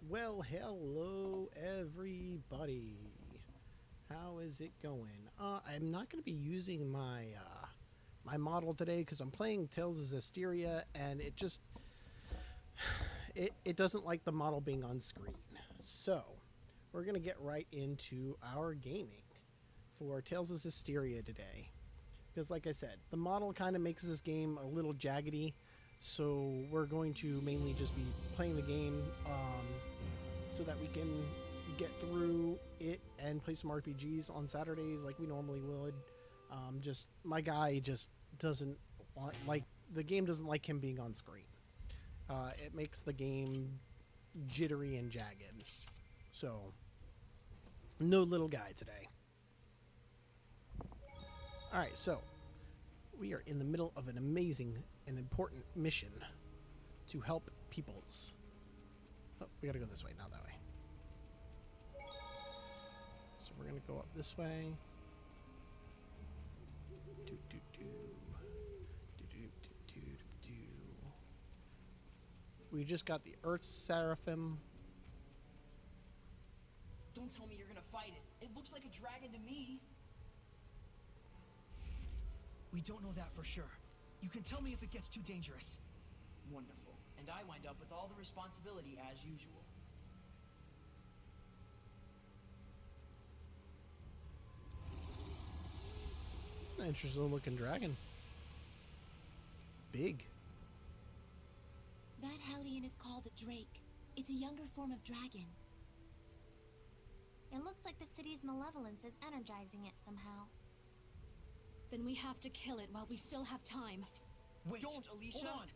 Well, hello everybody. How is it going? I'm not going to be using my model today because I'm playing Tales of Zestiria, and it doesn't like the model being on screen. So we're going to get right into our gaming for Tales of Zestiria today. Because like I said, the model kind of makes this game a little jaggedy, so we're going to mainly just be playing the game so that we can get through it and play some RPGs on Saturdays like we normally would. Just my guy just doesn't like the game doesn't like him being on screen. It makes the game jittery and jagged. So no little guy today. All right, so we are in the middle of an amazing and important mission to help peoples. Oh, we gotta go this way, not that way. So we're gonna go up this way. Do do do. Do do do do do. We just got the Earth Seraphim. Don't tell me you're gonna fight it. It looks like a dragon to me. We don't know that for sure. You can tell me if it gets too dangerous. Wonderful. And I wind up with all the responsibility as usual. Interesting looking dragon. Big. That Hellion is called a drake. It's a younger form of dragon. It looks like the city's malevolence is energizing it somehow. Then we have to kill it while we still have time. Wait, Don't, Alicia. Hold on.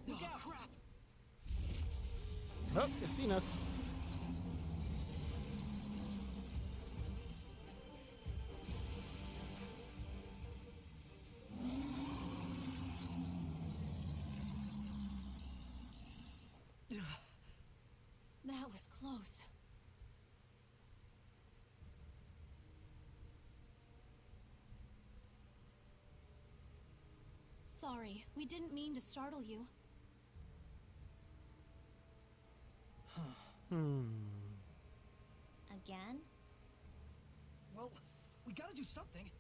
Look Oh, out. crap! Oh, it's seen us. That was close. Sorry, we didn't mean to startle you. Again? Well, we gotta do something.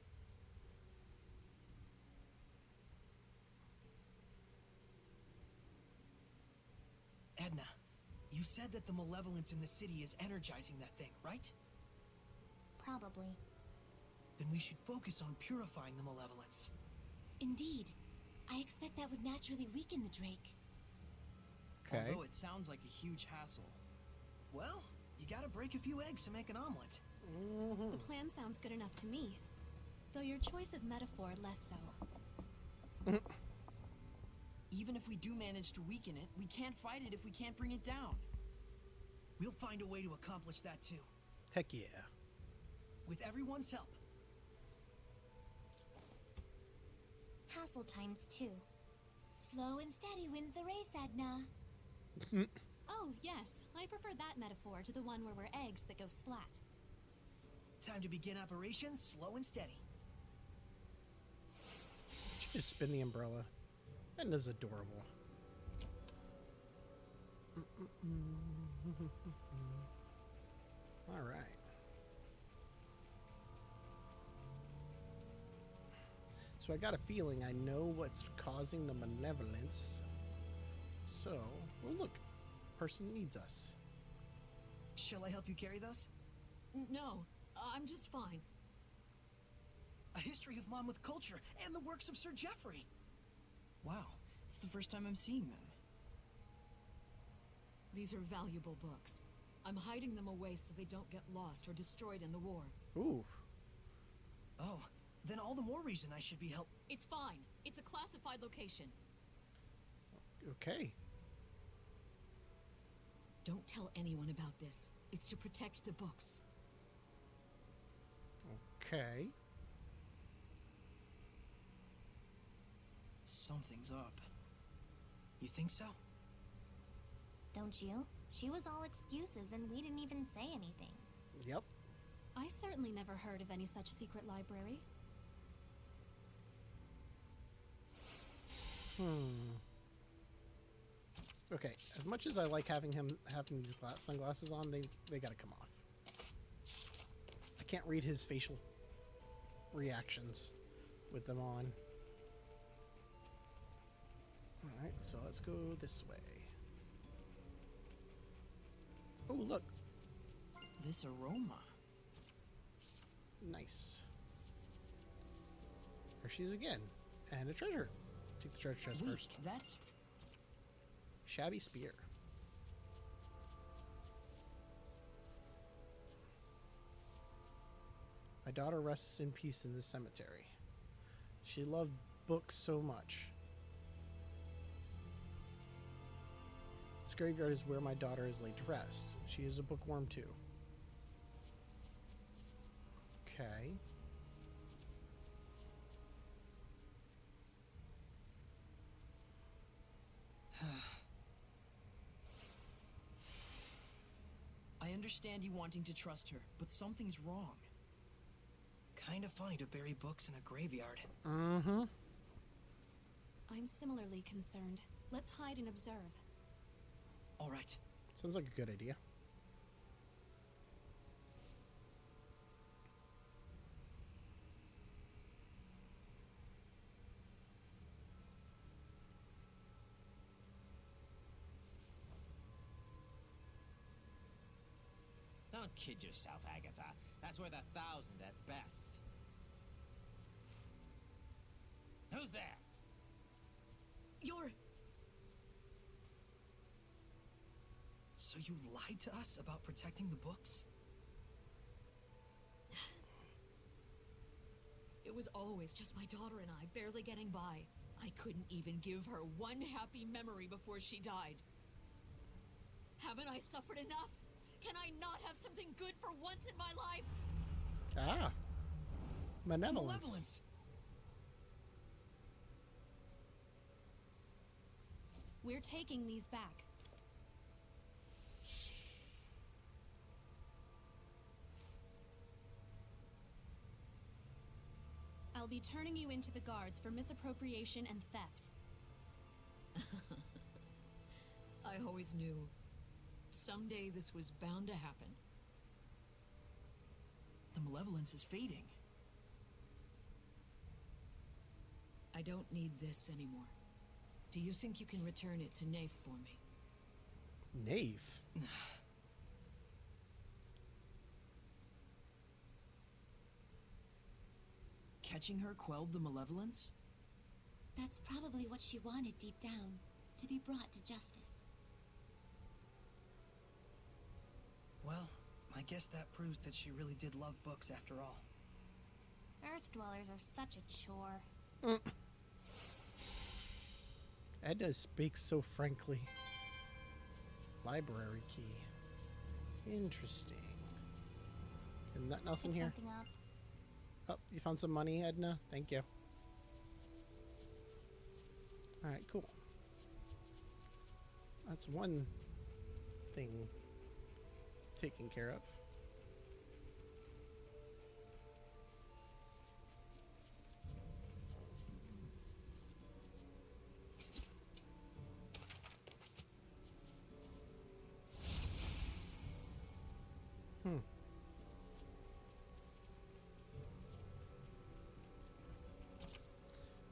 Edna, you said that the malevolence in the city is energizing that thing, right? Probably. Then we should focus on purifying the malevolence. Indeed. I expect that would naturally weaken the drake. Okay. Although it sounds like a huge hassle. Well, you gotta break a few eggs to make an omelet. The plan sounds good enough to me. Though your choice of metaphor less so. Even if we do manage to weaken it, we can't fight it if we can't bring it down. We'll find a way to accomplish that too. Heck yeah. With everyone's help. Hassle times 2. Slow and steady wins the race, Edna. Oh, yes. I prefer that metaphor to the one where we're eggs that go splat. Time to begin operations slow and steady. She just spin the umbrella. Edna's adorable. All right. So I got a feeling I know what's causing the malevolence. So, well, look, person needs us. Shall I help you carry those? No, I'm just fine. A history of Monmouth culture and the works of Sir Geoffrey. Wow, it's the first time I'm seeing them. These are valuable books. I'm hiding them away so they don't get lost or destroyed in the war. Ooh. Oh, then all the more reason I should be help. It's fine. It's a classified location. Okay. Don't tell anyone about this. It's to protect the books. Okay. Something's up. You think so? Don't you? She was all excuses and we didn't even say anything. Yep. I certainly never heard of any such secret library. Okay, as much as I like having these sunglasses on, they gotta come off. I can't read his facial reactions with them on. Alright, so let's go this way. Oh, look. This aroma. Nice. There she is again. And a treasure. Take the treasure chest Wait, first. that's... Shabby spear. My daughter rests in peace in this cemetery. She loved books so much. This graveyard is where my daughter is laid to rest. She is a bookworm too. Okay. I understand you wanting to trust her, but something's wrong. Kinda funny to bury books in a graveyard. Mm-hmm. I'm similarly concerned. Let's hide and observe. All right. Sounds like a good idea. Don't kid yourself, Agatha. That's worth 1,000 at best. Who's there? You're... So you lied to us about protecting the books? It was always just my daughter and I barely getting by. I couldn't even give her one happy memory before she died. Haven't I suffered enough? Can I not have something good for once in my life? Ah. Malevolence. Malevolence. We're taking these back. I'll be turning you into the guards for misappropriation and theft. I always knew. Someday this was bound to happen. The malevolence is fading. I don't need this anymore. Do you think you can return it to Nafe for me? Knave. Catching her quelled the malevolence? That's probably what she wanted deep down, to be brought to justice. Well, I guess that proves that she really did love books after all. Earth dwellers are such a chore. Edna speaks so frankly. Library key. Interesting. And nothing else in Pick here? something up. Oh, you found some money, Edna? Thank you. Alright, cool. That's one thing taken care of.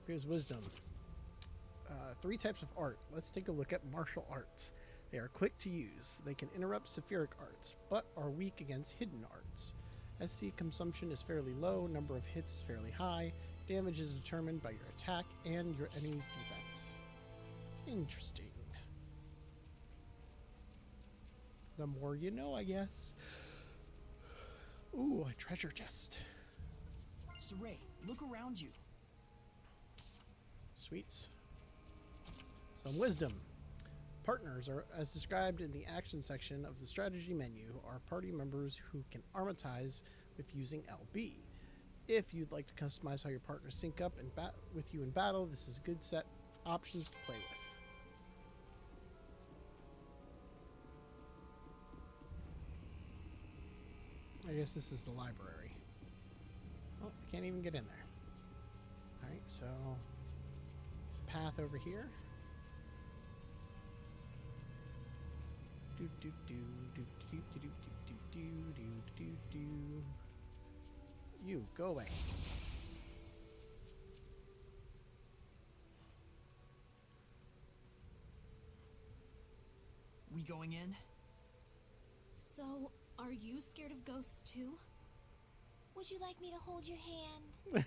Here's wisdom. 3 types of art. Let's take a look at martial arts. They are quick to use. They can interrupt Sephiric arts, but are weak against hidden arts. SC consumption is fairly low, number of hits is fairly high, damage is determined by your attack and your enemy's defense. Interesting. The more you know, I guess. Ooh, a treasure chest. Saray, look around you. Sweets. Some wisdom. Partners are, as described in the action section of the strategy menu, are party members who can armatize with using LB. If you'd like to customize how your partners sync up and with you in battle, this is a good set of options to play with. I guess this is the library. Oh, I can't even get in there. Alright, so path over here. Do do do do do do do do do do do do. You go away. We going in? So, are you scared of ghosts too? Would you like me to hold your hand?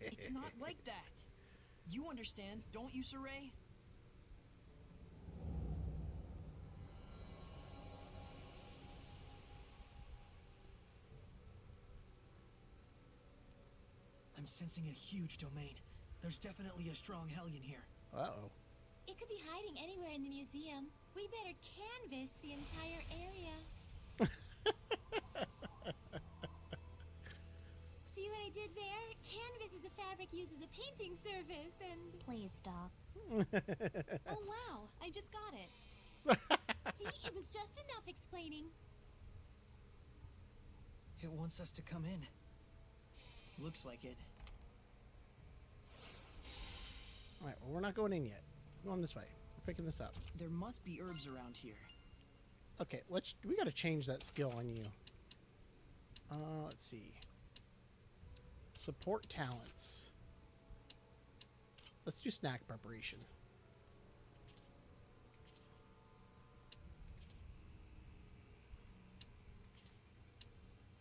It's not like that. You understand, don't you, Saray? I'm sensing a huge domain. There's definitely a strong hellion here. Uh-oh. It could be hiding anywhere in the museum. We better canvas the entire area. See what I did there? Canvas is a fabric used as a painting service, and... Please stop. Oh, wow. I just got it. See? It was just enough explaining. It wants us to come in. Looks like it. All right, well, we're not going in yet. We're going this way. We're picking this up. There must be herbs around here. Okay, we got to change that skill on you. Let's see. Support talents. Let's do snack preparation.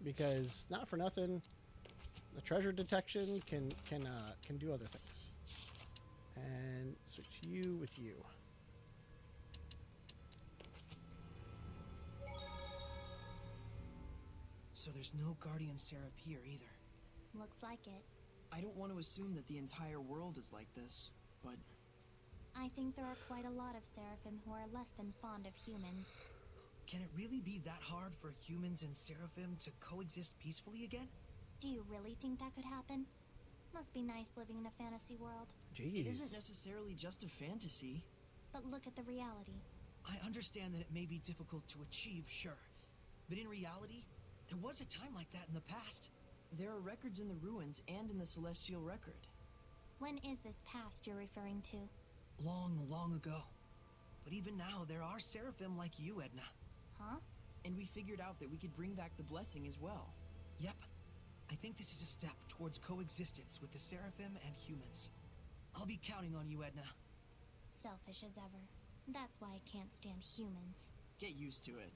Because not for nothing, the treasure detection can do other things. And switch you with you. So there's no guardian seraph here either. Looks like it. I don't want to assume that the entire world is like this, but I think there are quite a lot of seraphim who are less than fond of humans. Can it really be that hard for humans and seraphim to coexist peacefully again? Do you really think that could happen? Must be nice living in a fantasy world. it isn't Jeez. necessarily just a fantasy. But look at the reality. I understand that it may be difficult to achieve, sure. But in reality, there was a time like that in the past. There are records in the ruins and in the celestial record. When is this past you're referring to? Long, long ago. But even now, there are seraphim like you, Edna. Huh? And we figured out that we could bring back the blessing as well. Yep. I think this is a step towards coexistence with the seraphim and humans. I'll be counting on you, Edna. Selfish as ever. That's why I can't stand humans. Get used to it.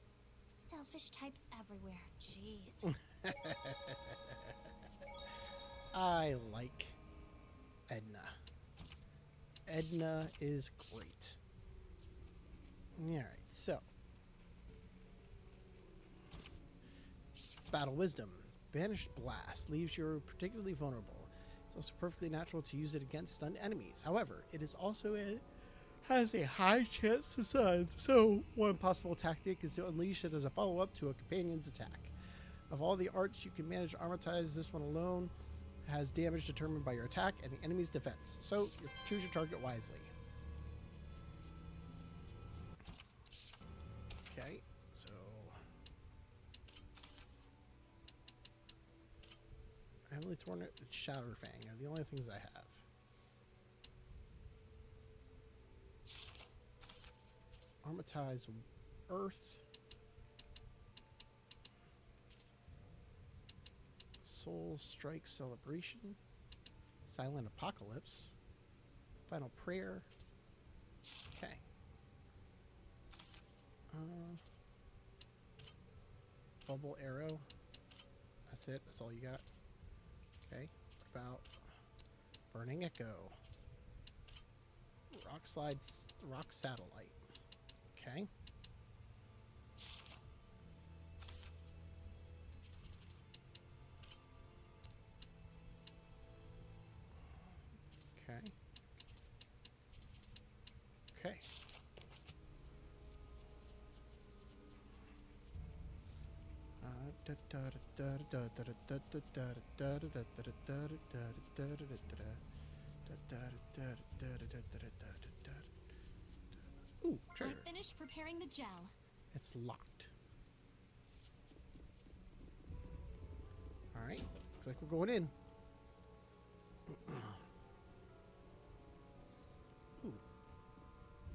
Selfish types everywhere. Jeez. I like Edna. Edna is great. Alright, so. Battle Wisdom. Banished Blast leaves you particularly vulnerable. It's also perfectly natural to use it against stunned enemies. However, it is also has a high chance to stun, so one possible tactic is to unleash it as a follow-up to a companion's attack. Of all the arts you can manage to armortize, this one alone has damage determined by your attack and the enemy's defense, so choose your target wisely. Okay, so Heavenly Torment and Shatterfang are the only things I have. Armortize Earth. Soul Strike Celebration. Silent Apocalypse. Final Prayer. Okay. Bubble Arrow. That's it. That's all you got. Okay. What about Burning Echo? Rock Satellite. Okay. Okay. Okay. Ooh, treasure. I finished preparing the gel. It's locked. Alright. Looks like we're going in.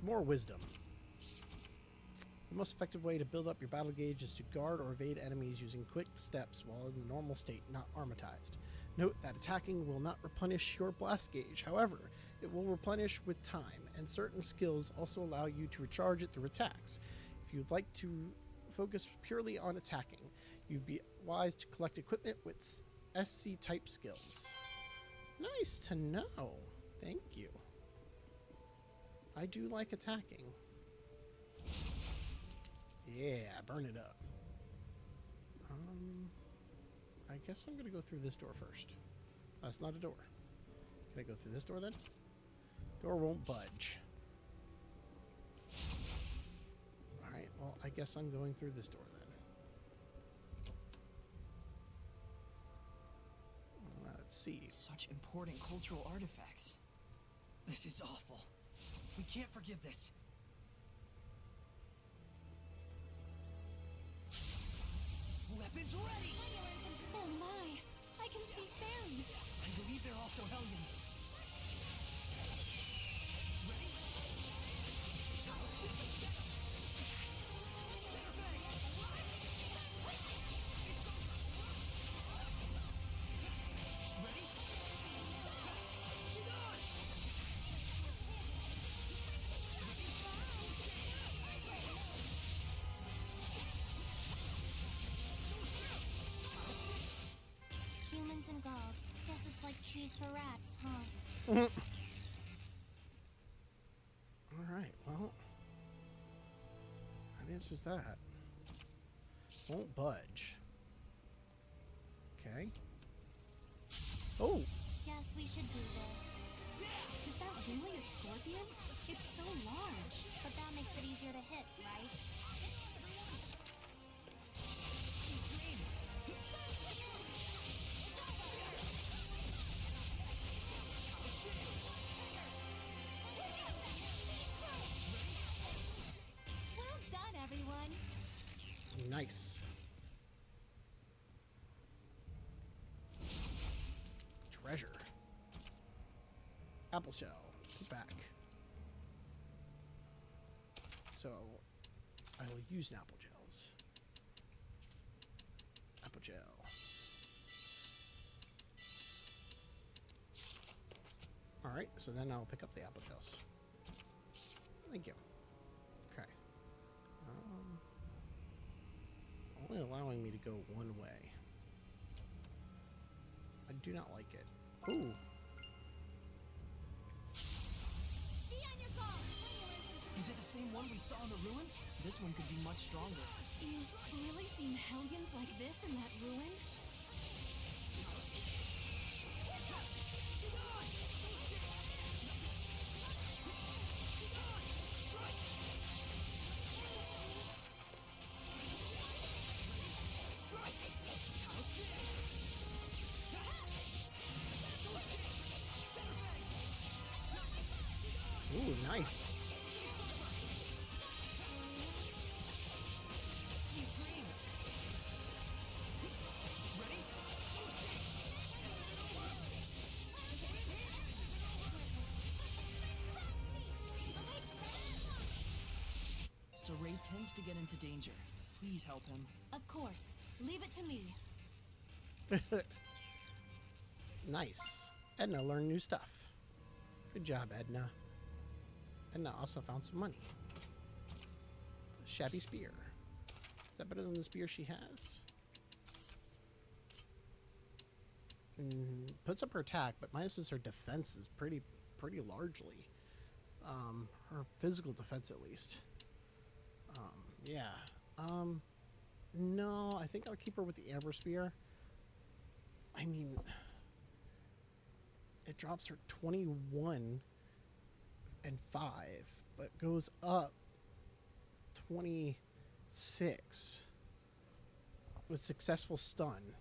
more wisdom. The most effective way to build up your battle gauge is to guard or evade enemies using quick steps while in the normal state, not armatized. Note that attacking will not replenish your blast gauge. However, it will replenish with time, and certain skills also allow you to recharge it through attacks. If you'd like to focus purely on attacking, you'd be wise to collect equipment with SC type skills. Nice to know. Thank you. I do like attacking. Yeah, burn it up. I guess I'm gonna go through this door first. That's not a door. Can I go through this door then? Door won't budge. Alright, well, I guess I'm going through this door then. Let's see. Such important cultural artifacts. This is awful. We can't forgive this. Weapons ready! Oh my! I can see fairies! I believe they're also Hellions. Ready? Ready? Get on! Humans and gold. Guess it's like cheese for rats, huh? Alright, well. That answers that. Won't budge. Okay. Oh! Guess we should do this. Is that really a scorpion? It's so large. But that makes it easier to hit, right? Well done, everyone! Nice. Treasure. Apple shell. Put back. So, I will use an apple gels. Apple gel. Alright, so then I'll pick up the apple gels. Thank you. Okay. Only allowing me to go one way. I do not like it. Ooh. Is it the same one we saw in the ruins? This one could be much stronger. You've really seen Hellions like this in that ruin? Ooh, nice. So Ray tends to get into danger. Please help him. Of course. Leave it to me. Nice. Edna learned new stuff. Good job, Edna. Edna also found some money. A shabby spear. Is that better than the spear she has? Puts up her attack, but minuses her defenses pretty largely. Her physical defense, at least. Yeah. No, I think I'll keep her with the amber spear. I mean, it drops her 21 and 5, but goes up 26 with successful stun.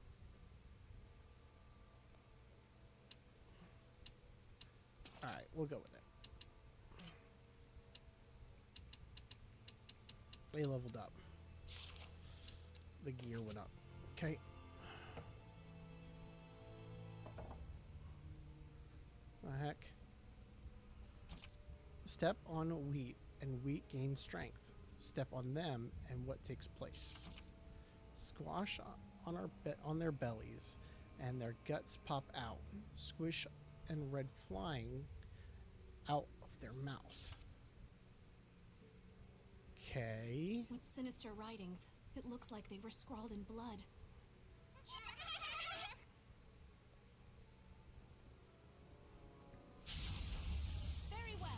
Alright, we'll go with it. They leveled up. The gear went up. Okay. The heck? Step on wheat and weak gain strength. Step on them, and what takes place? Squash on their bellies, and their guts pop out. Squish and red flying out of their mouth. Okay. With sinister writings, it looks like they were scrawled in blood. Very well.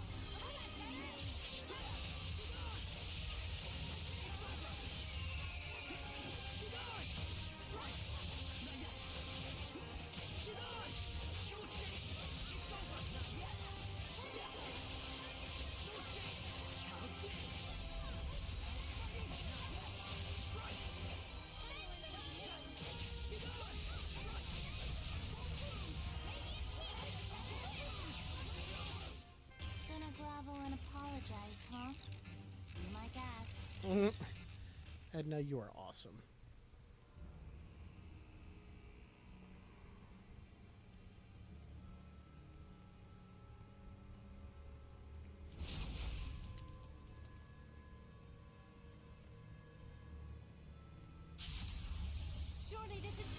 Gonna grovel and apologize, huh? Be my guest. Edna, you are awesome. Surely this is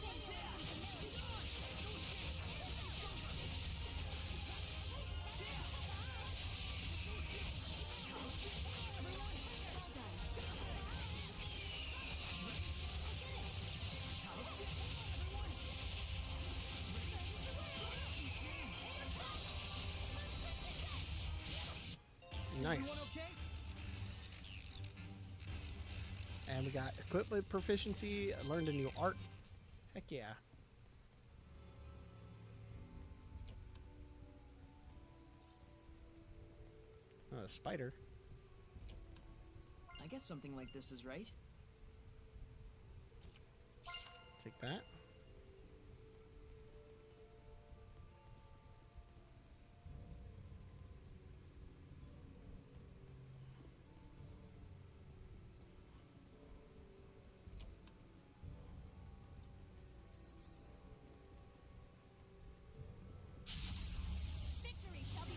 Nice. Everyone okay? And we got equipment proficiency, learned a new art. Heck yeah. Oh, a spider. I guess something like this is right. Take that. victory shall be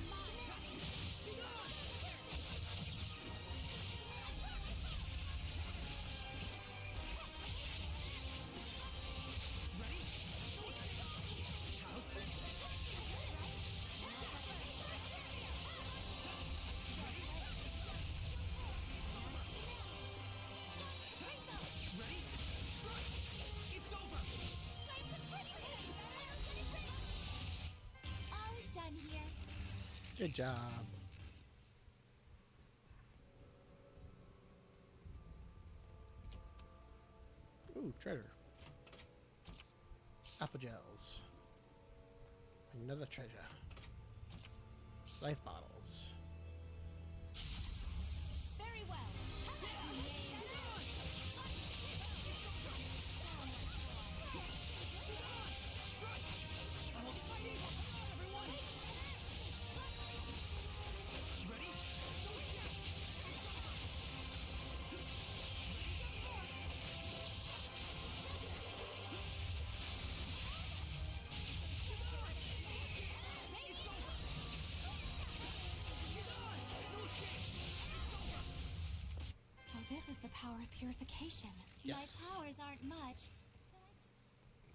It's over! all is done here. Good job. Ooh, treasure. Apple gels. Another treasure. Life bottles. Very well. So this is the power of purification. Yes. My powers aren't much.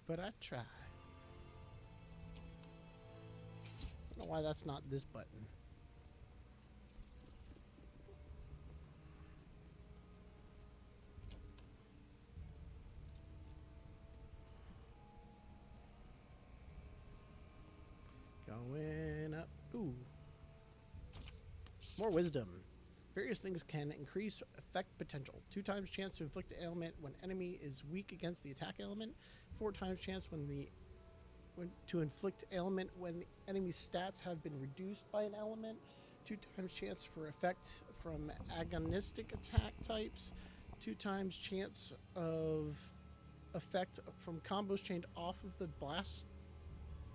But I try. Don't know why that's not this button. Going up. Ooh. More wisdom. Various things can increase effect potential. 2 times chance to inflict an ailment when enemy is weak against the attack element. 4 times chance to inflict ailment when the enemy's stats have been reduced by an element. 2 times chance for effect from agonistic attack types. 2 times chance of effect from combos chained off of the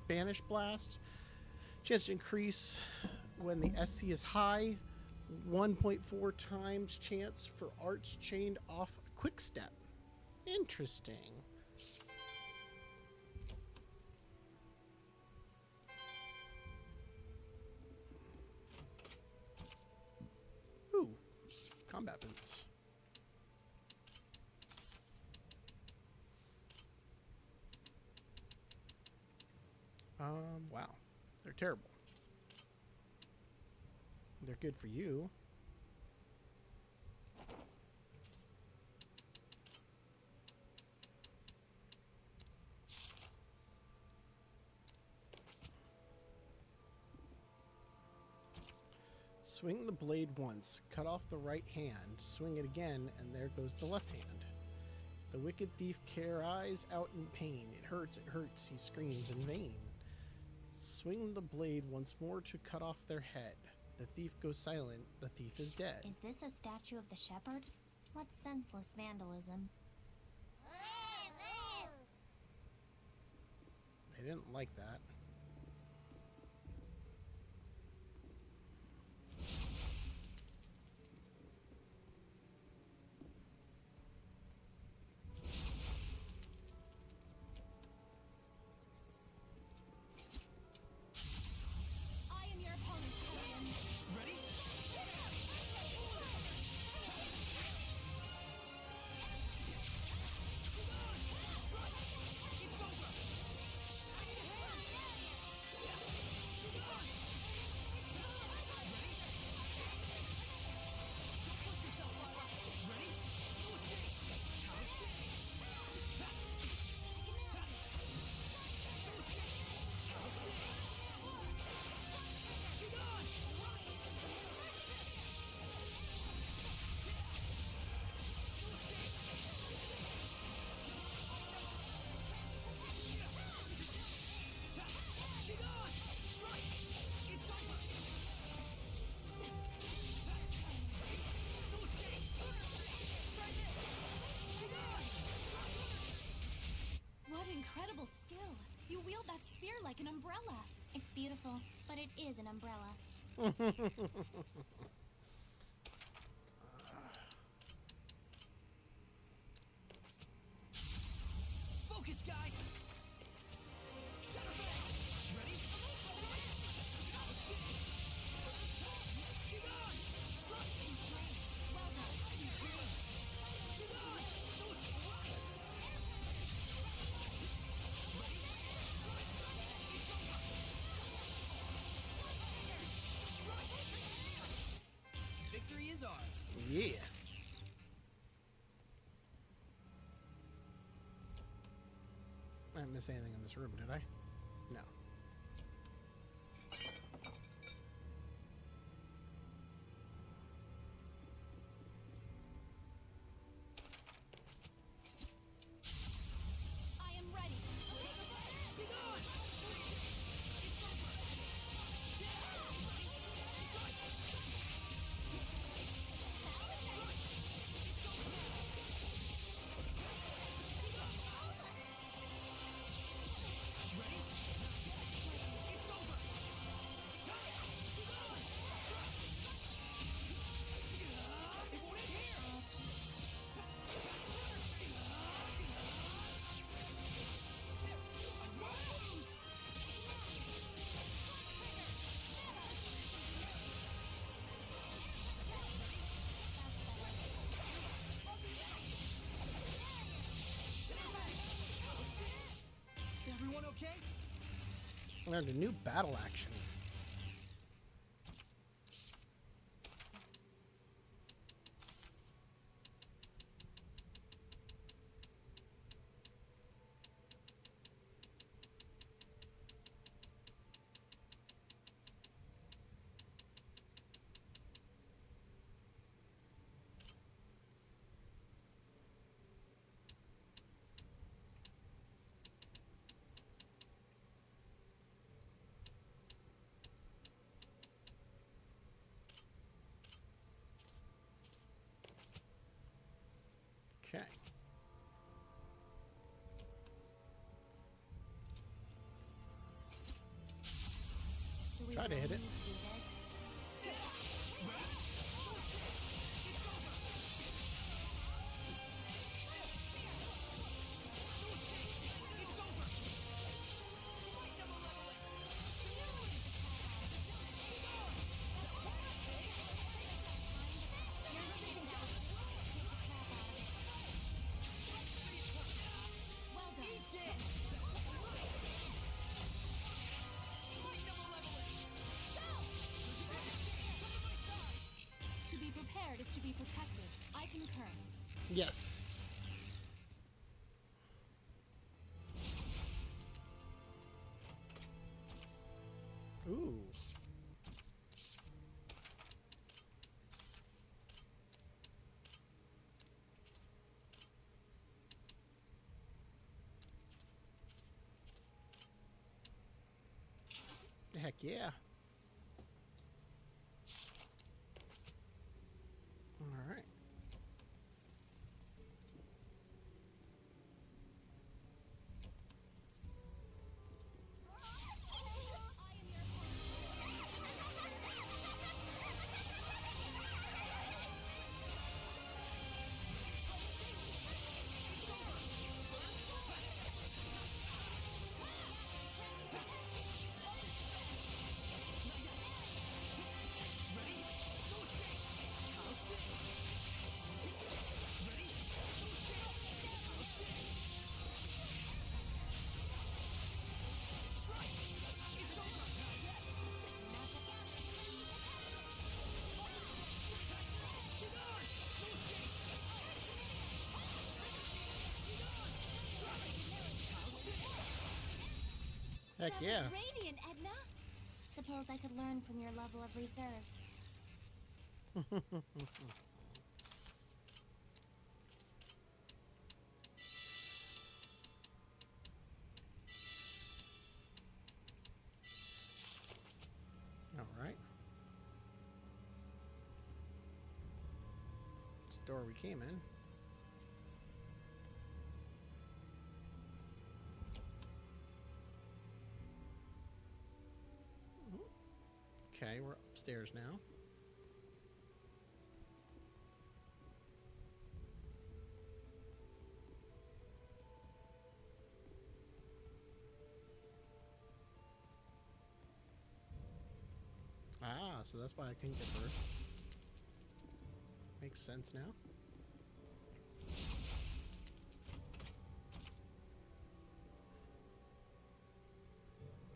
banish blast. Chance to increase when the SC is high. 1.4 times chance for arts chained off quick step. Interesting. Ooh. combat boots. Wow. They're terrible. They're good for you. Swing the blade once, cut off the right hand, swing it again, and there goes the left hand. The wicked thief cries out in pain. It hurts, he screams in vain. Swing the blade once more to cut off their head. The thief goes silent, the thief is dead. Is this a statue of the shepherd? What senseless vandalism. They didn't like that. I am your opponent, Hellion. Ready? It's over! What incredible skill. You wield that spear like an umbrella. It's beautiful, but it is an umbrella. Focus, guys! Shut up! Ready? Get on! Well done. Get on! Those rocks! Victory is ours. Yeah. I didn't miss anything in this room, did I? No. I am ready. Get on! Everyone okay? Learned a new battle action. Okay. Do we Try to hit really it. need to do this? You're losing protected. I concur. Yes. Ooh. Heck yeah. All right. Heck That yeah. was radiant, Edna. Suppose I could learn from your level of reserve. All right. It's the door we came in. Okay, we're upstairs now. Ah, so that's why I couldn't get through. Makes sense now.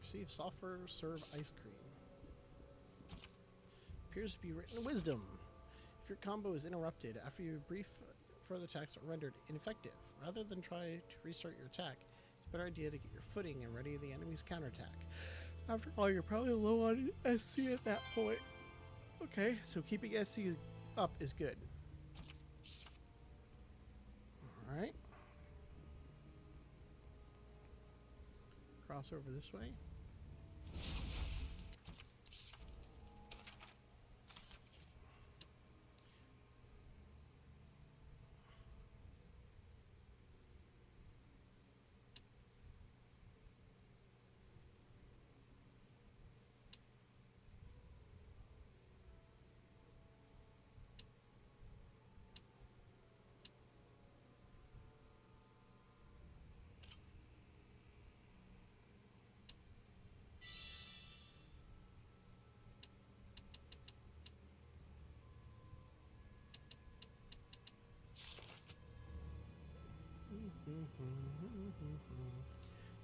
Receive sulfur, serve ice cream. Appears to be written wisdom. If your combo is interrupted after your brief further attacks are rendered ineffective, rather than try to restart your attack, it's a better idea to get your footing and ready the enemy's counterattack. After all, you're probably low on SC at that point. Okay, so keeping SC up is good. Alright. Cross over this way.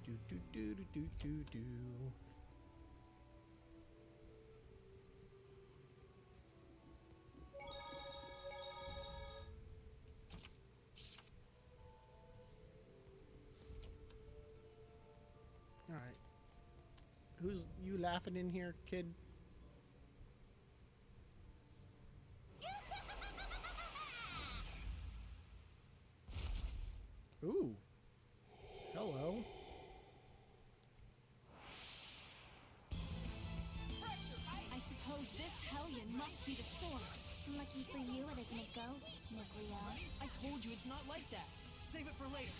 Do do do do do do do. All right. Who's you laughing in here, kid? Ooh. Hello. I suppose this hellion must be the source. Lucky for you, it isn't a ghost, Nucleo. I told you it's not like that. Save it for later.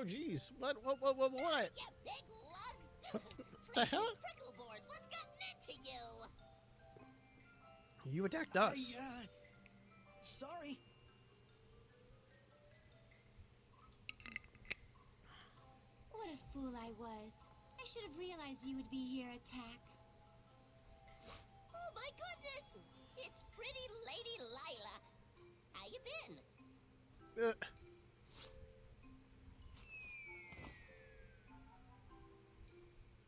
Oh, geez. What? You big lug. What the hell? Prickle boards, what's gotten into you? You attacked us. Sorry. What a fool I was. I should have realized you would be here, Attack. Oh my goodness! It's pretty Lady Lila. How you been?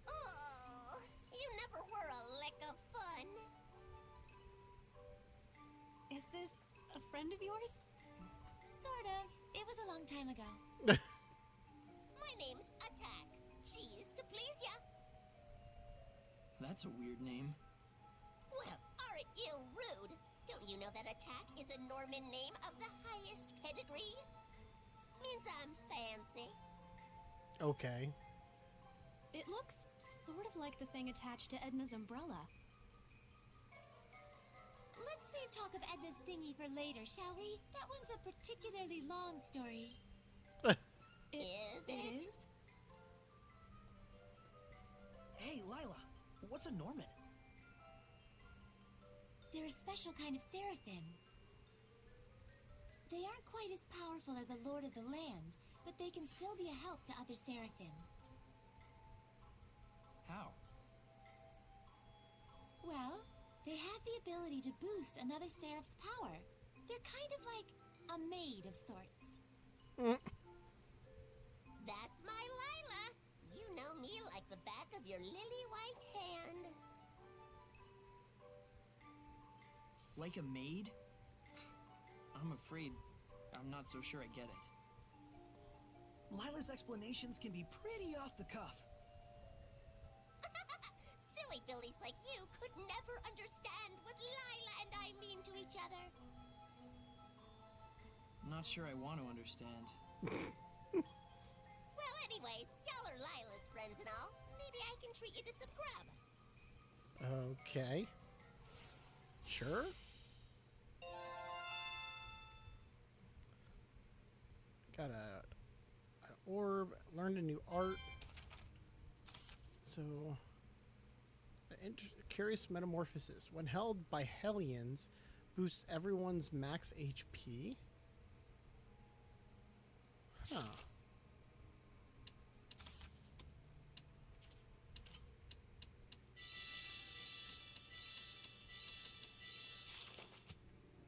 Oh, you never were a lick of fun. Is this a friend of yours? Sort of. It was a long time ago. My name's Attack. Cheese to please ya. That's a weird name. Well, aren't you rude? Don't you know that Attack is a Norman name of the highest pedigree? Means I'm fancy. Okay. It looks sort of like the thing attached to Edna's umbrella. Let's save talk of Edna's thingy for later, shall we? That one's a particularly long story. Is It it? is? Hey, Lila, what's a Norman? They're a special kind of seraphim. They aren't quite as powerful as a lord of the land, but they can still be a help to other seraphim. How? Well, they have the ability to boost another seraph's power. They're kind of like a maid of sorts. That's my Lila. You know me like the back of your lily white hand. Like a maid? I'm afraid I'm not so sure I get it. Lila's explanations can be pretty off the cuff. Silly billies like you could never understand what Lila and I mean to each other. Not sure I want to understand. Well, anyways, y'all are Lila's friends and all. Maybe I can treat you to some grub. Okay. Sure. Got an orb. Learned a new art. So, curious metamorphosis. When held by Hellions, boosts everyone's max HP. Huh.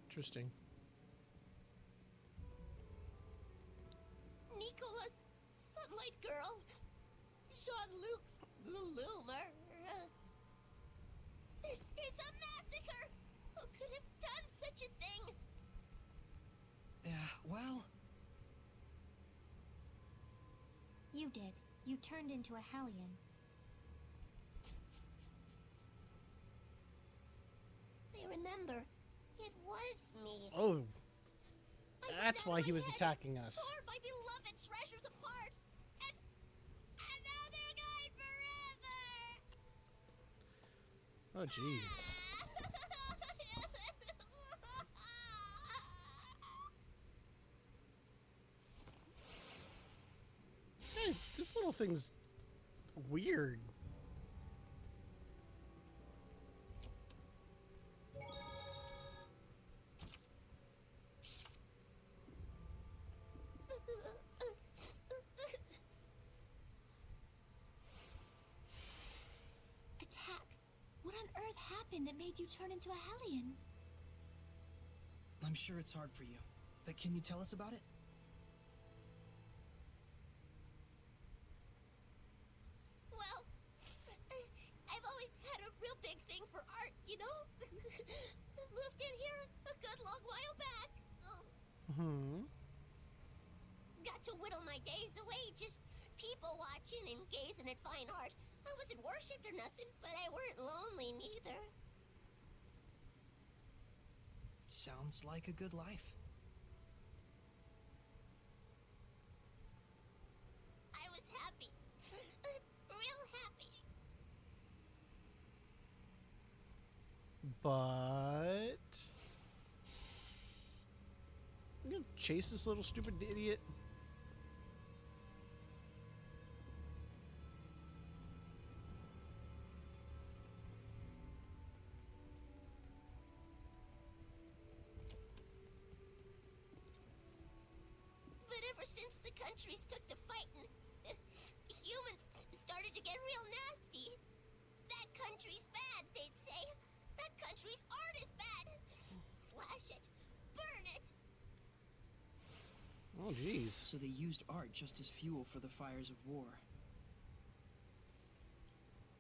Interesting. Nicholas, Sunlight Girl, Jean-Luc's Loomer. This is a massacre! Who could have done such a thing? Well, You did. You turned into a Hellion. I remember. It was me. Oh, I went that's out why of he my was head, attacking us. Tore my beloved treasures apart, and now they're gone forever. Oh, jeez. This little thing's weird. Attack! What on earth happened that made you turn into a Hellion? I'm sure it's hard for you, but can you tell us about it? Well, I've always had a real big thing for art, you know? Moved in here a good long while back. Got to whittle my days away just people watching and gazing at fine art. I wasn't worshipped or nothing, but I weren't lonely neither. Sounds like a good life. I was happy. Real happy. But I'm gonna chase this little stupid idiot. since the countries took to fighting, the humans started to get real nasty. That country's bad, they'd say. That country's art is bad. Slash it. Burn it. Oh, jeez. So they used art just as fuel for the fires of war.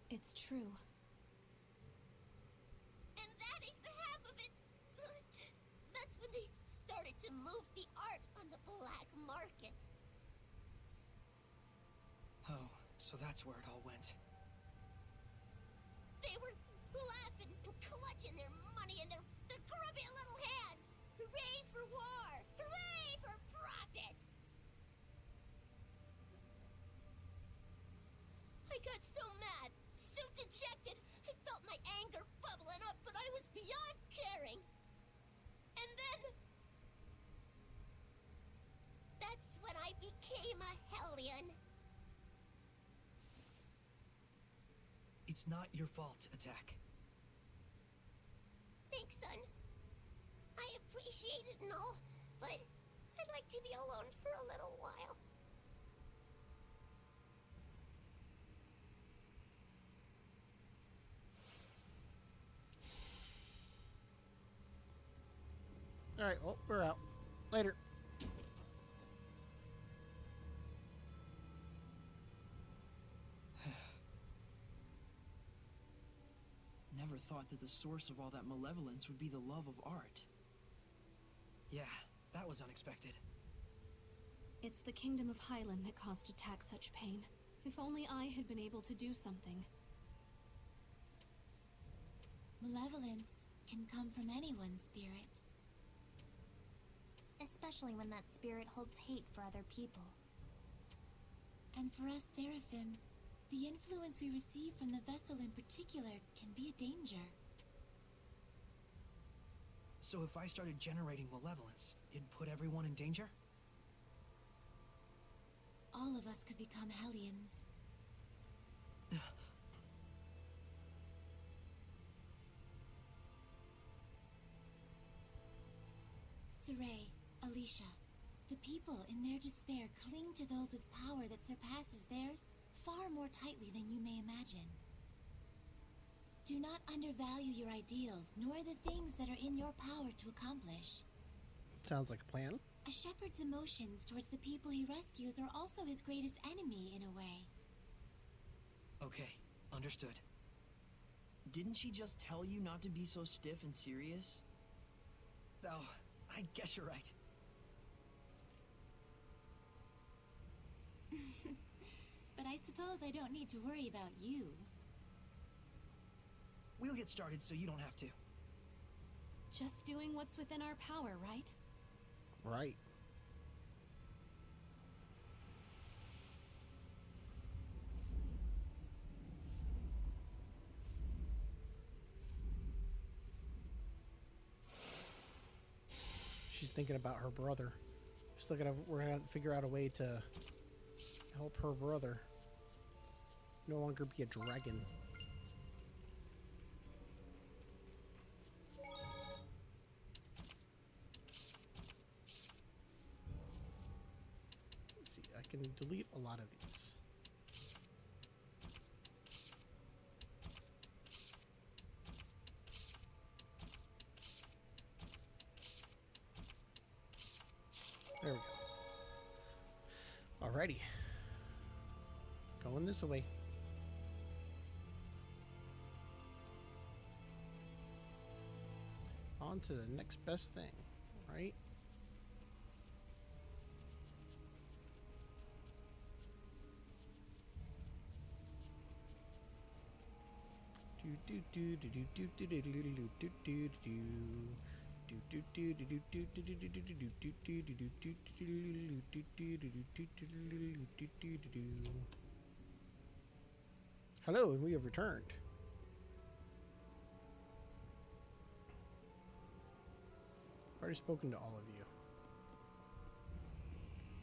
It's true. And that ain't the half of it. That's when they started to move the art on the black market. Oh, so that's where it all went. They were laughing and clutching their money in their grubby little hands. Hooray for war! Hooray for profits! I got so mad, so dejected, I felt my anger bubbling up, but I was beyond caring. And then... that's when I became a Hellion. It's not your fault, Attack. Thanks, son. I appreciate it and all, but I'd like to be alone for a little while. All right, well, we're out. Later. Never thought that the source of all that malevolence would be the love of art. Yeah, that was unexpected. It's the Kingdom of Highland that caused Attack such pain. If only I had been able to do something. Malevolence can come from anyone's spirit. Especially when that spirit holds hate for other people. And for us Seraphim, the influence we receive from the vessel in particular can be a danger. So if I started generating malevolence, it'd put everyone in danger? All of us could become Hellions. Saray, Alicia, the people in their despair cling to those with power that surpasses theirs far more tightly than you may imagine. Do not undervalue your ideals, nor the things that are in your power to accomplish. Sounds like a plan. A shepherd's emotions towards the people he rescues are also his greatest enemy, in a way. Okay, understood. Didn't she just tell you not to be so stiff and serious? Oh, I guess you're right. But I suppose I don't need to worry about you. We'll get started so you don't have to. Just doing what's within our power, right? Right. She's thinking about her brother. We're gonna figure out a way to help her brother no longer be a dragon. Let's see, I can delete a lot of these. There we go. Alrighty. Going this way. On to the next best thing, right? Hello, and we have returned. I've already spoken to all of you.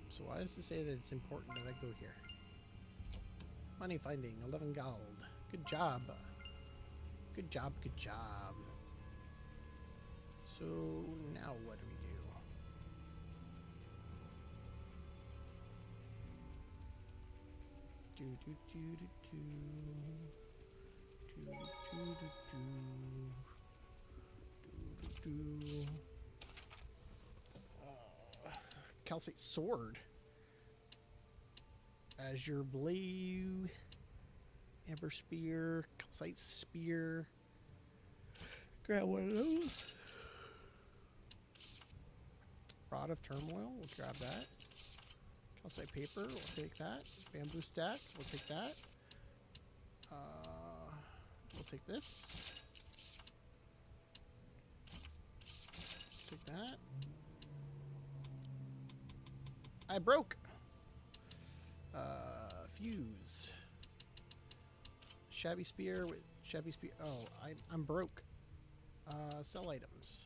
So why does it say that it's important that I go here? Money finding, 11 gold. Good job. Good job, good job. So now what do we do? Do, do, do, do, do. Do, do, do, do. Do, do, do. Calcite sword. Azure blue. Amber spear. Calcite spear. Grab one of those. Rod of turmoil. We'll grab that. Calcite paper. We'll take that. Bamboo stack. We'll take that. We'll take this. Take that. I broke. Fuse. Shabby spear with shabby spear. Oh, I'm broke. Sell items.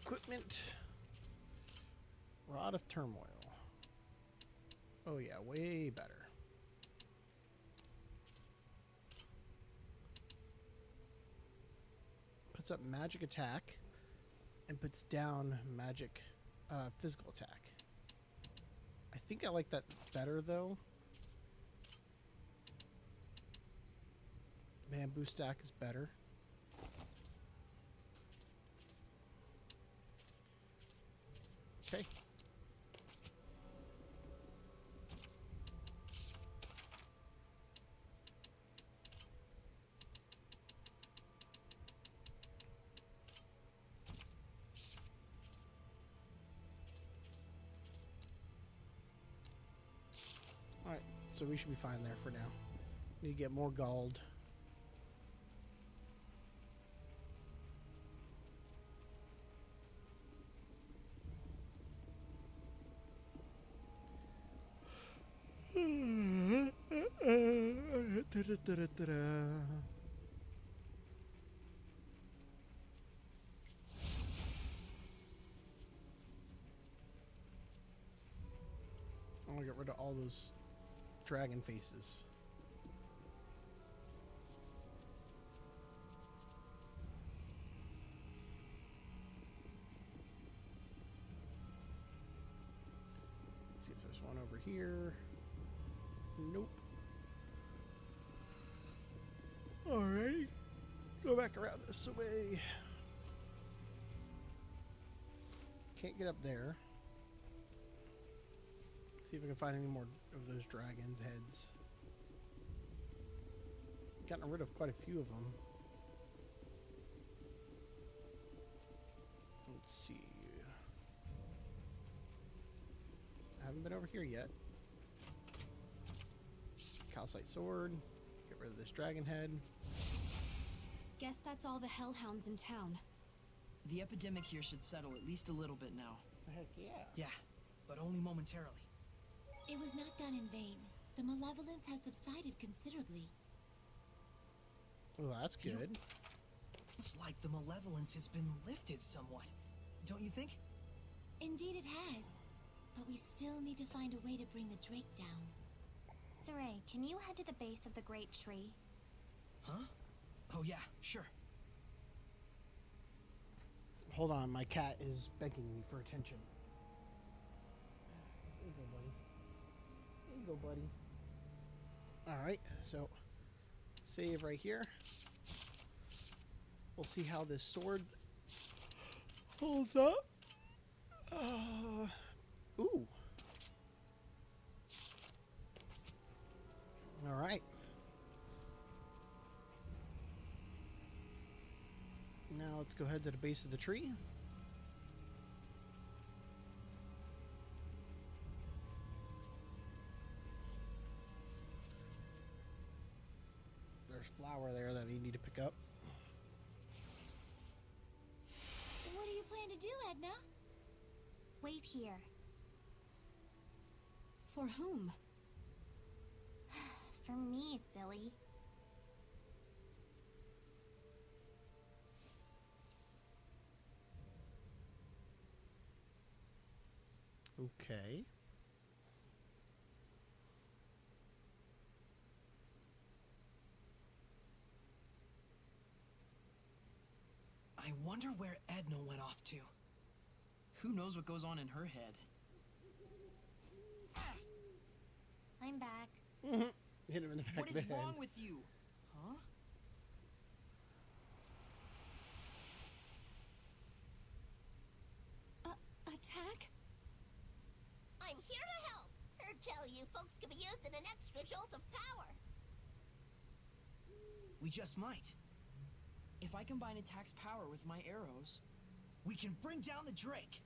Equipment. Rod of turmoil. Oh yeah, way better. Puts up magic attack and puts down magic physical attack. I think I like that better though. Bamboo stack is better. Okay. Alright, so we should be fine there for now. Need to get more gold. I want to get rid of all those dragon faces. Let's see if there's one over here. Nope. Alright. Go back around this way. Can't get up there. See if I can find any more of those dragons' heads. Gotten rid of quite a few of them. Let's see. I haven't been over here yet. Calcite sword. Get rid of this dragon head. Guess that's all the hellhounds in town. The epidemic here should settle at least a little bit now. Heck yeah. Yeah, but only momentarily. It was not done in vain. The malevolence has subsided considerably. Well, that's good. It's like the malevolence has been lifted somewhat. Don't you think? Indeed it has. But we still need to find a way to bring the Drake down. Saray, can you head to the base of the great tree? Huh? Oh yeah, sure. Hold on, my cat is begging me for attention. There you go, buddy. There you go, buddy. Alright, so save right here. We'll see how this sword holds up. Ooh. Alright. Now let's go ahead to the base of the tree. There's flour there that I need to pick up. What do you plan to do, Edna? Wait here. For whom? For me, silly. Okay. I wonder where Edna went off to. Who knows what goes on in her head? I'm back. Hit him in the back What of the is head. wrong with you? Huh? Attack? I'm here to help. Heard tell you folks could be using an extra jolt of power. We just might. If I combine attack's power with my arrows... We can bring down the Drake.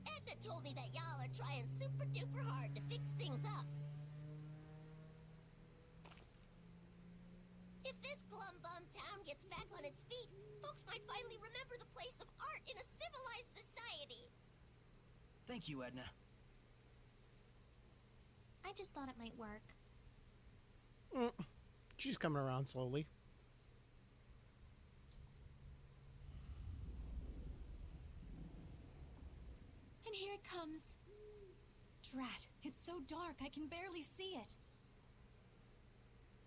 Edna told me that y'all are trying super duper hard to fix things up. If this glum bum town gets back on its feet, folks might finally remember the place of art in a civilized society. Thank you, Edna. I just thought it might work. She's coming around slowly. And here it comes. Drat, it's so dark I can barely see it.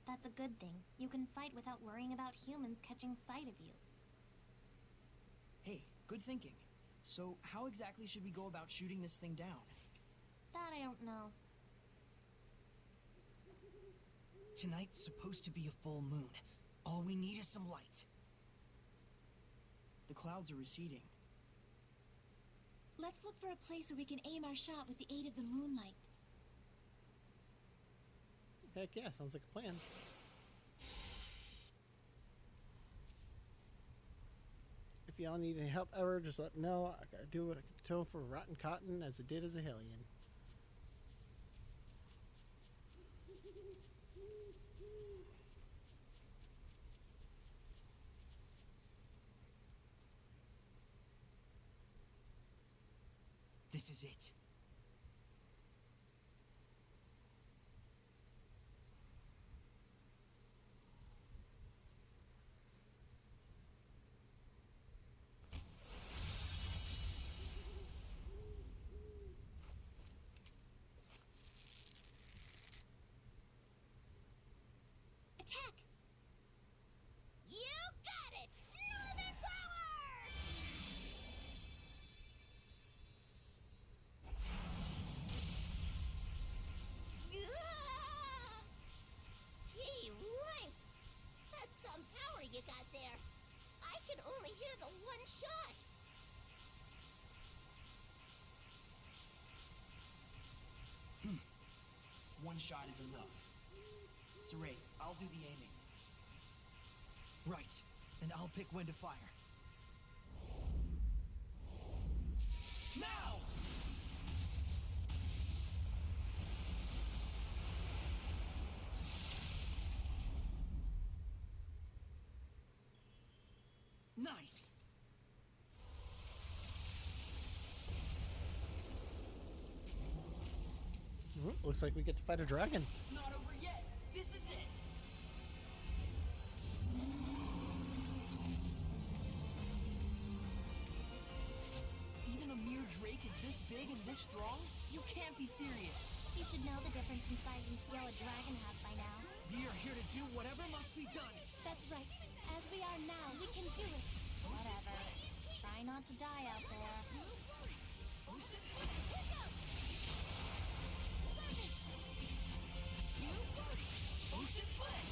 That's a good thing. You can fight without worrying about humans catching sight of you. Hey, good thinking. So, how exactly should we go about shooting this thing down? That I don't know. Tonight's supposed to be a full moon. All we need is some light. The clouds are receding. Let's look for a place where we can aim our shot with the aid of the moonlight. Heck yeah, sounds like a plan. If y'all need any help ever, just let me know. I gotta do what I can do for rotten cotton as it did as a hellion. This is it. Attack! You got it! Northern power! Gee whiz! That's some power you got there. I can only handle one shot. One shot is enough. Saray, I'll do the aiming. Right. And I'll pick when to fire. Now! Nice! Looks like we get to fight a dragon. It's not over yet. This is it. Even a mere drake is this big and this strong? You can't be serious. You should know the difference in size and scale a dragon has by now. We are here to do whatever must be done. That's right. As we are now, we can do it. Whatever. Try not to die out there. Ocean Flash!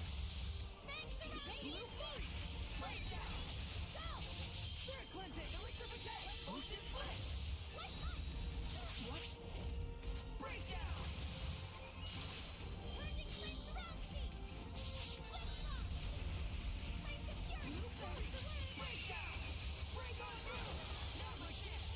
Breakdown! Go! Spirit Cleansing! Electrification! Ocean Flash! What? Breakdown! Breakdown! Break on through! Now's my chance!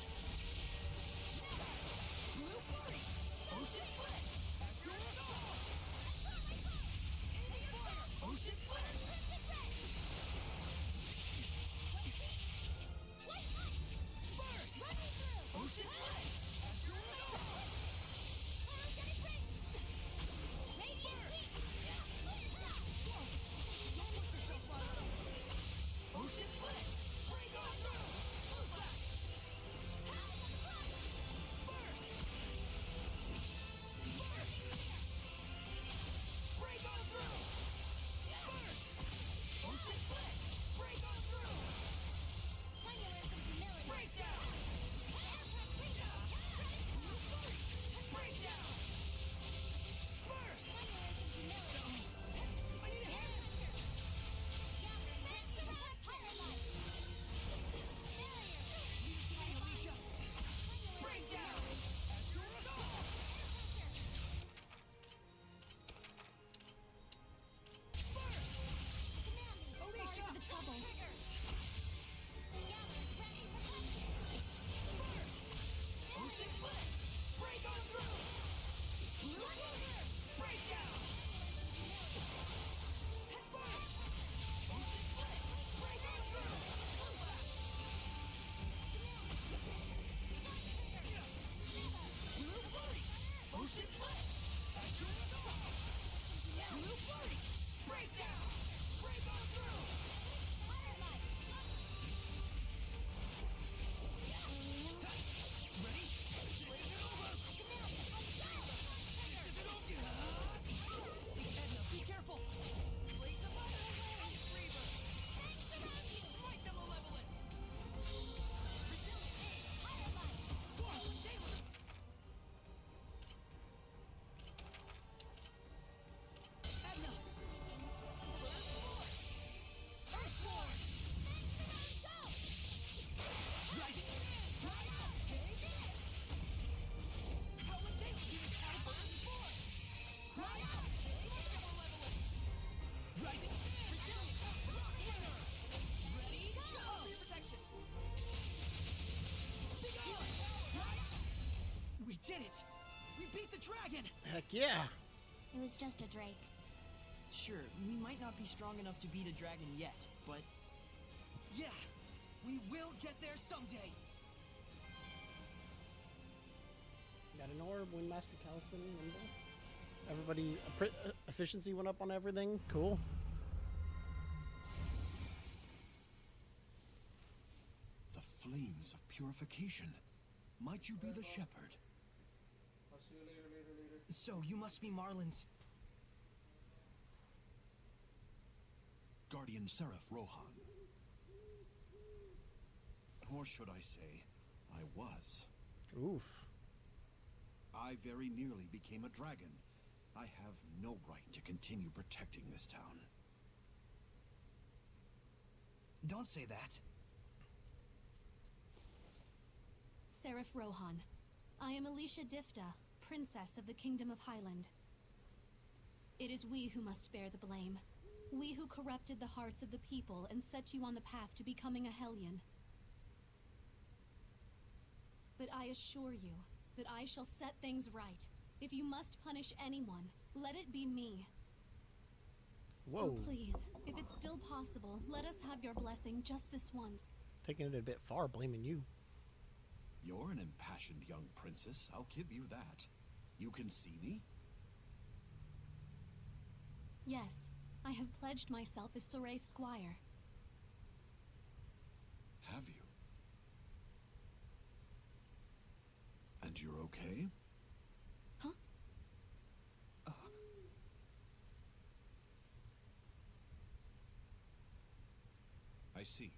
did it! We beat the dragon! Heck yeah! It was just a drake. Sure, we might not be strong enough to beat a dragon yet, but Yeah, we will get there someday! Got an orb, Windmaster Talisman, nimble. Everybody, efficiency went up on everything. Cool. The flames of purification. Might you be the shepherd? So, you must be Marlin's... Guardian Seraph Rohan. Or should I say, I was. Oof. I very nearly became a dragon. I have no right to continue protecting this town. Don't say that. Seraph Rohan. I am Alicia Difta, Princess of the Kingdom of Highland. It is we who must bear the blame. We who corrupted the hearts of the people and set you on the path to becoming a Hellion. But I assure you that I shall set things right. If you must punish anyone, let it be me. Whoa. So please, if it's still possible, let us have your blessing just this once. Taking it a bit far, blaming you. You're an impassioned young princess, I'll give you that. You can see me? Yes, I have pledged myself as Soray's squire. Have you? And you're okay? Huh? I see.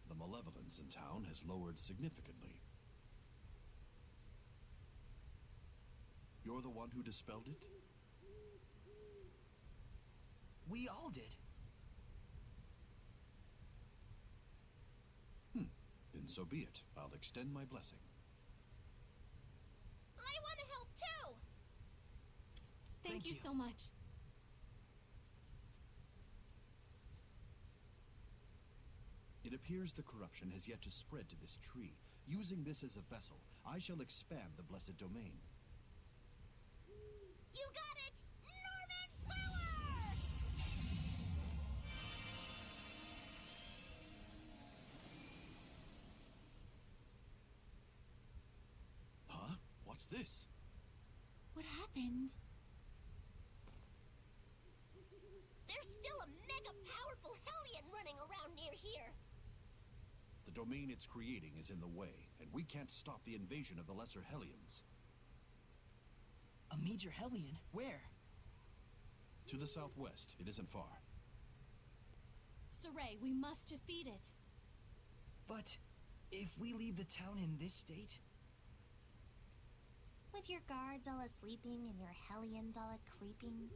The malevolence in town has lowered significantly. You're the one who dispelled it? We all did. Then so be it. I'll extend my blessing. I want to help too! Thank you so much. It appears the corruption has yet to spread to this tree. Using this as a vessel, I shall expand the blessed domain. You got it! Norman power! Huh? What's this? What happened? There's still a mega powerful Hellion running around near here. The domain it's creating is in the way, and we can't stop the invasion of the lesser Hellions. a major Hellion? Where? To the southwest. It isn't far. Soray, we must defeat it. But if we leave the town in this state... With your guards all a-sleeping and your hellions all a-creeping.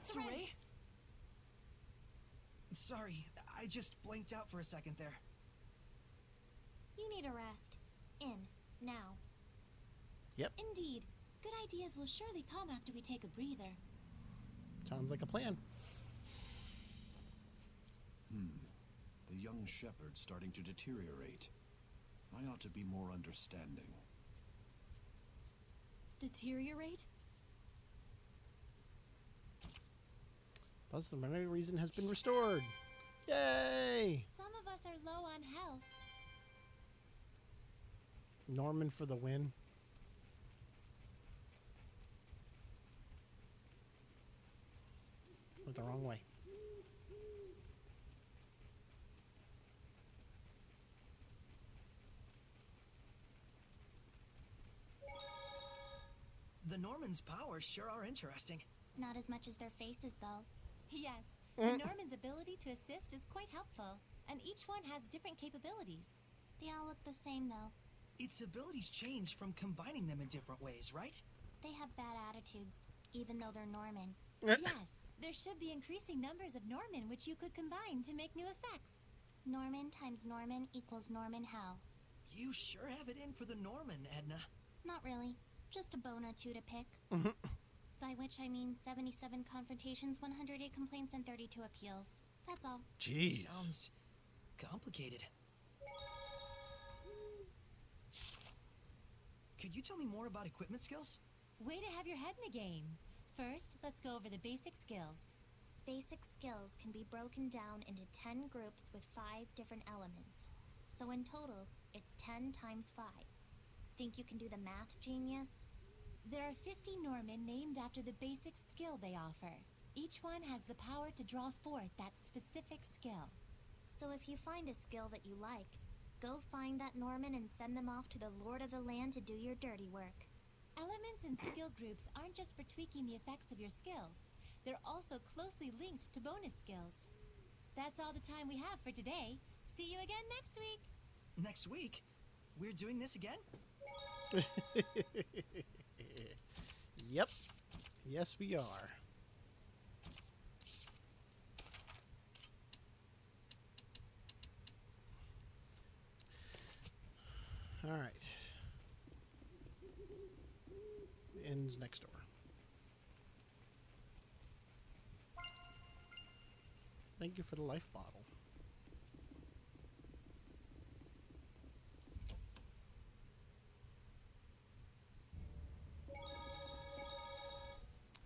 Soray? Sorry, I just blanked out for a second there. You need a rest. In. Now. Yep. Indeed. Good ideas will surely come after we take a breather. Sounds like a plan. The young shepherd's starting to deteriorate. I ought to be more understanding. Deteriorate? Plus, the memory reason has been restored. Yay! Some of us are low on health. Norman for the win. Went the wrong way. The Normans' powers sure are interesting. Not as much as their faces, though. Yes, the Norman's ability to assist is quite helpful, and each one has different capabilities. They all look the same, though. Its abilities change from combining them in different ways, right? They have bad attitudes, even though they're Norman. Yes, there should be increasing numbers of Norman which you could combine to make new effects. Norman times Norman equals Norman Hell. You sure have it in for the Norman, Edna. Not really. Just a bone or two to pick. By which I mean 77 confrontations, 108 complaints, and 32 appeals. That's all. Jeez. Sounds complicated. Could you tell me more about equipment skills? Way to have your head in the game. First, let's go over the basic skills. Basic skills can be broken down into 10 groups with 5 different elements. So in total, it's 10 times 5. Think you can do the math, genius? There are 50 Norman named after the basic skill they offer. Each one has the power to draw forth that specific skill. So if you find a skill that you like, go find that Norman and send them off to the Lord of the Land to do your dirty work. Elements and skill groups aren't just for tweaking the effects of your skills. They're also closely linked to bonus skills. That's all the time we have for today. See you again next week. Next week? We're doing this again? Yep. Yes, we are. All right. Ends next door. Thank you for the life bottle.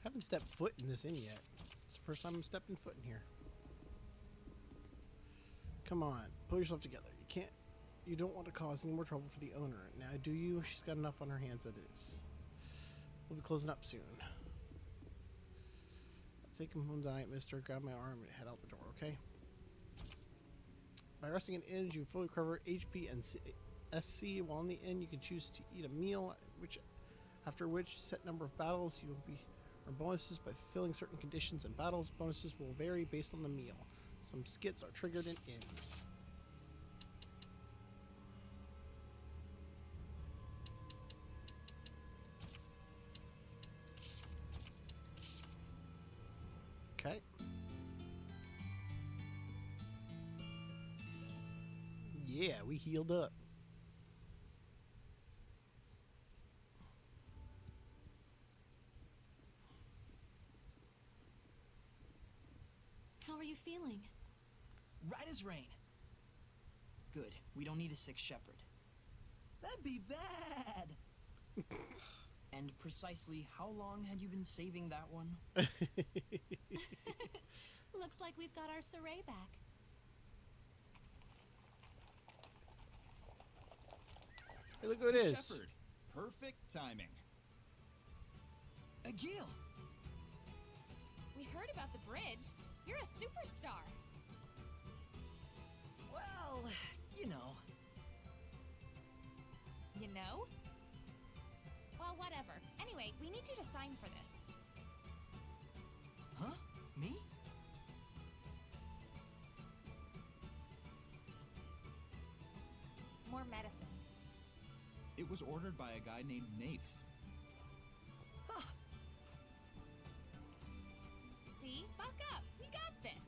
Haven't stepped foot in this inn yet. It's the first time I'm stepping foot in here. Come on, pull yourself together. You don't want to cause any more trouble for the owner. Now, do you? She's got enough on her hands as it is. We'll be closing up soon. Take him home tonight, mister. Grab my arm and head out the door, okay? By resting in inns, you fully recover HP and SC. While in the inn, you can choose to eat a meal, after which set number of battles you will be earn bonuses by fulfilling certain conditions and battles. Bonuses will vary based on the meal. Some skits are triggered in inns. Okay. Yeah, we healed up. How are you feeling? Right as rain. Good. We don't need a sick shepherd. That'd be bad. And precisely how long had you been saving that one? Looks like we've got our Saray back. Hey, look who it is. Shepherd. Perfect timing. Agil! We heard about the bridge. You're a superstar. Well, you know. You know? Well, whatever. Anyway, we need you to sign for this. Huh? Me? More medicine. It was ordered by a guy named Nafe. Huh. See? Buck up. We got this.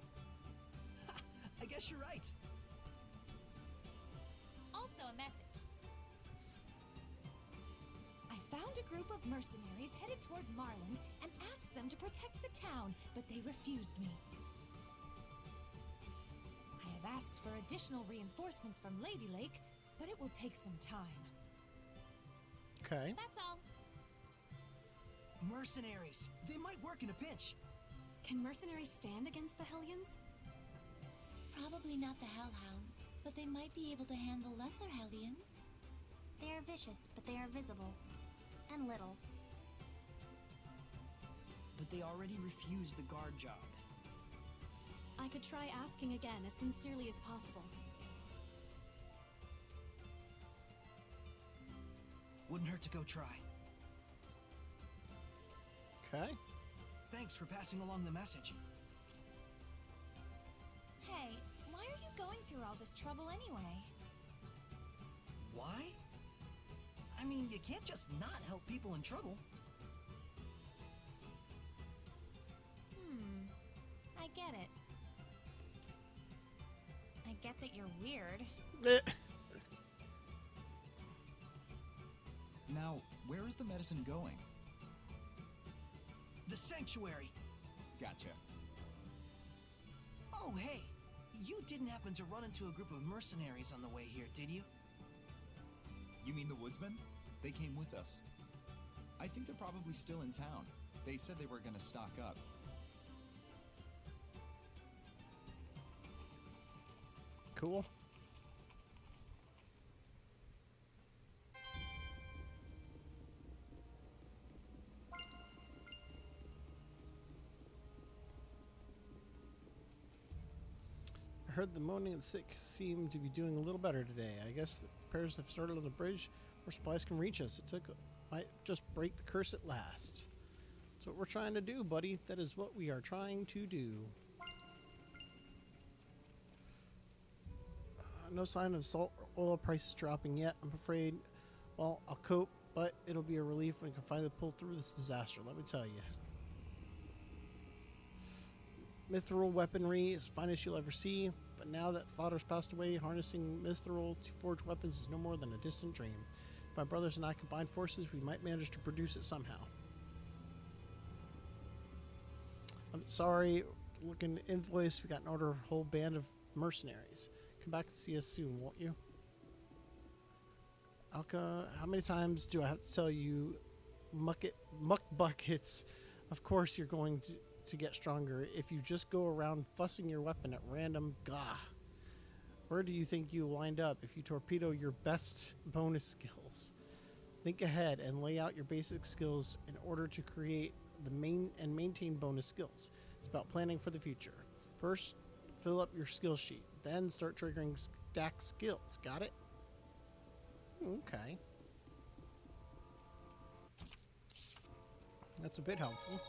I guess you're right. Also a message. I found a group of mercenaries headed toward Marland and asked them to protect the town, but they refused me. I have asked for additional reinforcements from Lady Lake, but it will take some time. Okay. That's all. Mercenaries. They might work in a pinch. Can mercenaries stand against the Hellions? Probably not the Hellhounds, but they might be able to handle lesser Hellions. They are vicious, but they are visible. And little. But they already refused the guard job. I could try asking again as sincerely as possible. Wouldn't hurt to go try. Okay. Thanks for passing along the message. Hey, why are you going through all this trouble anyway? Why? I mean, you can't just not help people in trouble. I get it. I get that you're weird. Now, where is the medicine going? The sanctuary. Gotcha. Oh, hey. You didn't happen to run into a group of mercenaries on the way here, did you? You mean the woodsmen? They came with us. I think they're probably still in town. They said they were gonna stock up. Cool. I heard the moaning of the sick seem to be doing a little better today. I guess the repairs have started on the bridge where supplies can reach us. Might just break the curse at last. That's what we're trying to do, buddy. That is what we are trying to do. No sign of salt or oil prices dropping yet, I'm afraid. Well, I'll cope, but it'll be a relief when we can finally pull through this disaster, let me tell you. Mithril weaponry is the finest you'll ever see, but now that father's passed away, harnessing mithril to forge weapons is no more than a distant dream. If my brothers and I combine forces, we might manage to produce it somehow. I'm sorry, looking at invoice, we got an order of a whole band of mercenaries. Come back and see us soon, won't you? Alka, how many times do I have to tell you, muck buckets? Of course you're going to get stronger if you just go around fussing your weapon at random. Gah. Where do you think you'll wind up if you torpedo your best bonus skills? Think ahead and lay out your basic skills in order to create the maintain bonus skills. It's about planning for the future. First, fill up your skill sheet. Then start triggering stack skills. Got it? Okay. That's a bit helpful.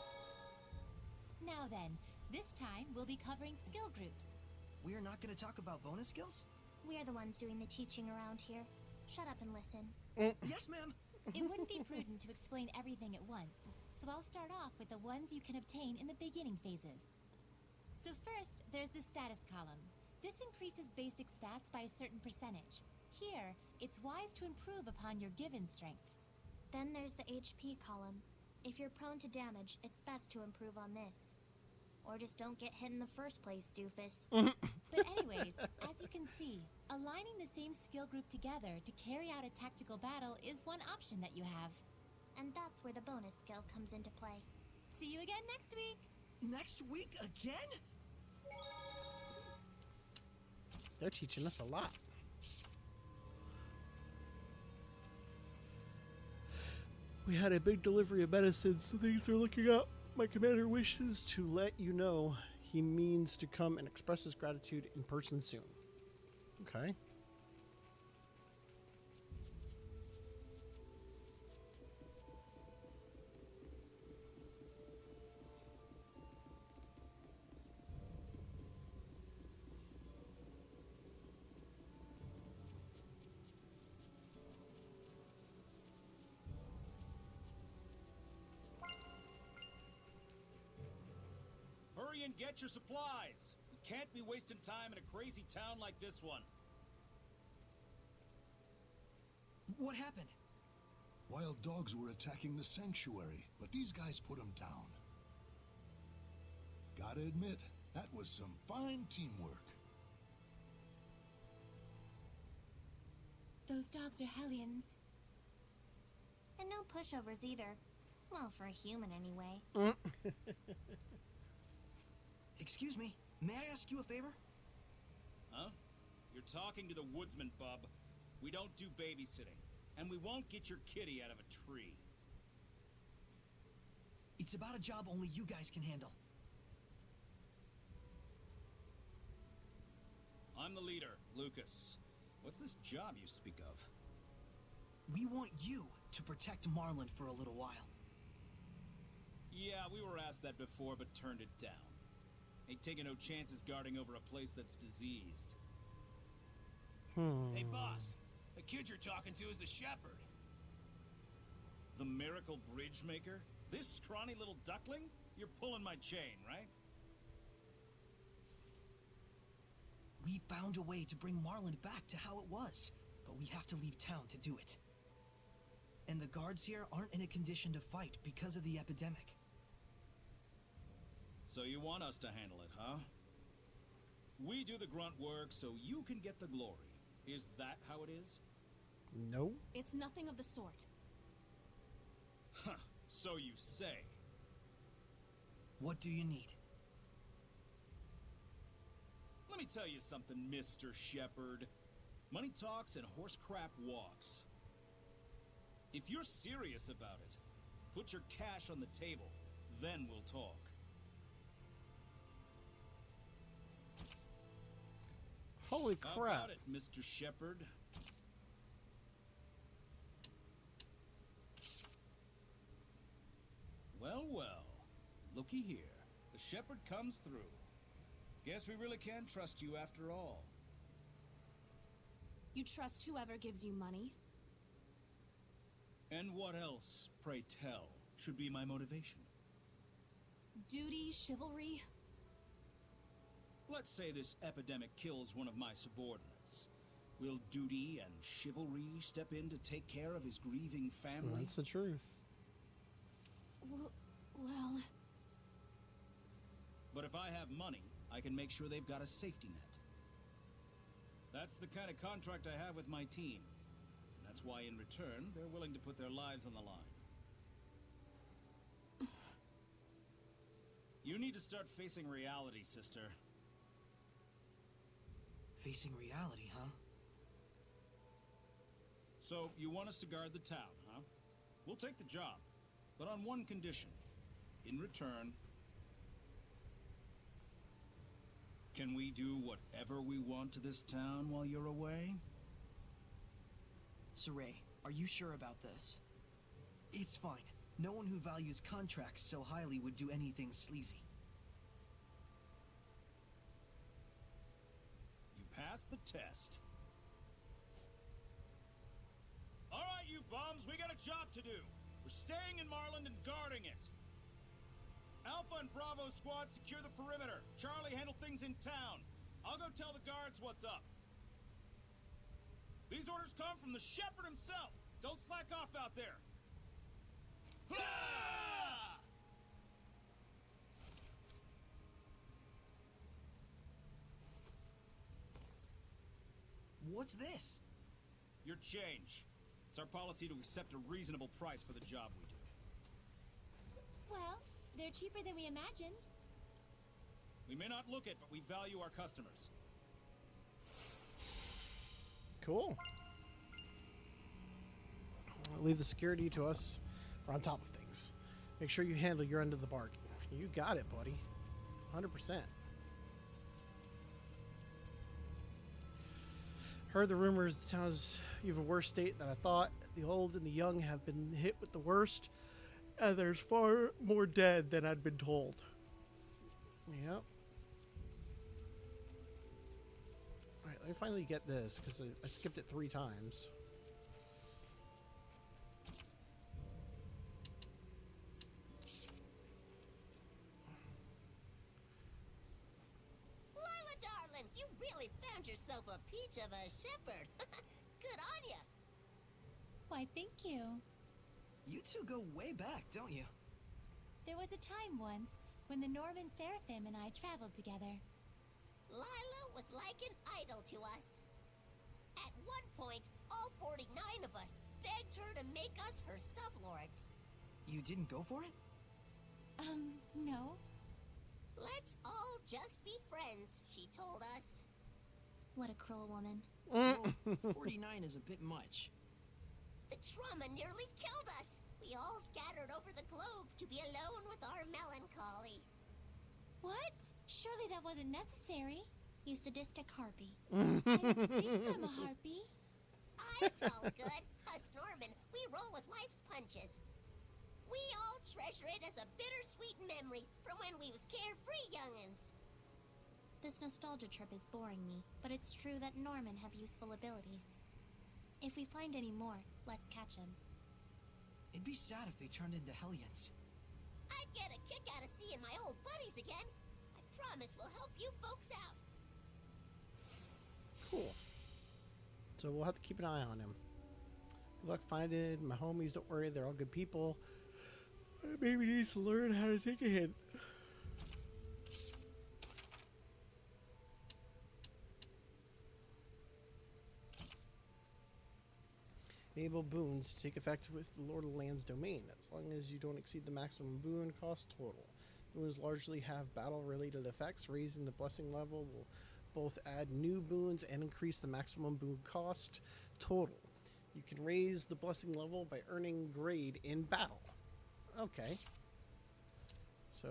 Now then, this time we'll be covering skill groups. We're not going to talk about bonus skills? We're the ones doing the teaching around here. Shut up and listen. Yes, ma'am. It wouldn't be prudent to explain everything at once, so I'll start off with the ones you can obtain in the beginning phases. So first, there's the status column. This increases basic stats by a certain percentage. Here, it's wise to improve upon your given strengths. Then there's the HP column. If you're prone to damage, it's best to improve on this. Or just don't get hit in the first place, doofus. But anyways, as you can see, aligning the same skill group together to carry out a tactical battle is one option that you have. And that's where the bonus skill comes into play. See you again next week! Next week again? They're teaching us a lot. We had a big delivery of medicine, so things are looking up. My commander wishes to let you know he means to come and express his gratitude in person soon. Okay. Hurry and get your supplies! We can't be wasting time in a crazy town like this one. What happened? Wild dogs were attacking the sanctuary, but these guys put them down. Gotta admit, that was some fine teamwork. Those dogs are hellions. And no pushovers either. Well, for a human anyway. Excuse me, may I ask you a favor? Huh? You're talking to the woodsman, bub. We don't do babysitting, and we won't get your kitty out of a tree. It's about a job only you guys can handle. I'm the leader, Lucas. What's this job you speak of? We want you to protect Marlin for a little while. Yeah, we were asked that before, but turned it down. Ain't taking no chances guarding over a place that's diseased. Hey, boss. The kid you're talking to is the shepherd. The miracle bridge maker? This scrawny little duckling? You're pulling my chain, right? We found a way to bring Marlin back to how it was, but we have to leave town to do it. And the guards here aren't in a condition to fight because of the epidemic. So you want us to handle it, huh? We do the grunt work so you can get the glory. Is that how it is? No. It's nothing of the sort. Huh, so you say. What do you need? Let me tell you something, Mr. Shepherd. Money talks and horse crap walks. If you're serious about it, put your cash on the table, then we'll talk. Holy How crap. about it, Mr. Shepherd? Well, well. Looky here. The shepherd comes through. Guess we really can trust you after all. You trust whoever gives you money? And what else, pray tell, should be my motivation? Duty, chivalry? Let's say this epidemic kills one of my subordinates. Will duty and chivalry step in to take care of his grieving family? That's the truth. Well... But if I have money, I can make sure they've got a safety net. That's the kind of contract I have with my team. That's why, in return, they're willing to put their lives on the line. You need to start facing reality, sister. Facing reality, huh? So, you want us to guard the town, huh? We'll take the job, but on one condition. In return, can we do whatever we want to this town while you're away? Saray, are you sure about this? It's fine. No one who values contracts so highly would do anything sleazy. You passed the test. All right, you bums, we got a job to do. We're staying in Marland and guarding it. Alpha and Bravo squad secure the perimeter. Charlie, handle things in town. I'll go tell the guards what's up. These orders come from the shepherd himself. Don't slack off out there. Ah! What's this? Your change. It's our policy to accept a reasonable price for the job we do. Well, they're cheaper than we imagined. We may not look it, but we value our customers. Cool. Leave the security to us. We're on top of things. Make sure you handle your end of the bargain. You got it, buddy. 100%. Heard the rumors the town is even worse state than I thought. The old and the young have been hit with the worst, and there's far more dead than I'd been told. Yep. Alright, let me finally get this, because I skipped it 3 times. Lila, darling, you really found yourself a peach of a shepherd. Good on ya. Why, thank you. You two go way back, don't you? There was a time once when the Norman Seraphim and I traveled together. Lila was like an idol to us. At one point, all 49 of us begged her to make us her sublords. You didn't go for it? No. Let's all just be friends, she told us. What a cruel woman. Well, 49 is a bit much. The trauma nearly killed us. We all scattered over the globe to be alone with our melancholy. What? Surely that wasn't necessary. You sadistic harpy. I don't think I'm a harpy. It's all good. Us Norman, we roll with life's punches. We all treasure it as a bittersweet memory from when we was carefree young'uns. This nostalgia trip is boring me, but it's true that Norman have useful abilities. If we find any more, let's catch him. It'd be sad if they turned into Hellions. I'd get a kick out of seeing my old buddies again. I promise we'll help you folks out. Cool. So we'll have to keep an eye on him. Good luck finding my homies. Don't worry, they're all good people. Maybe he needs to learn how to take a hint. Enable boons to take effect with the Lord of the Land's domain, as long as you don't exceed the maximum boon cost total. Boons largely have battle-related effects. Raising the blessing level will both add new boons and increase the maximum boon cost total. You can raise the blessing level by earning grade in battle. Okay. So...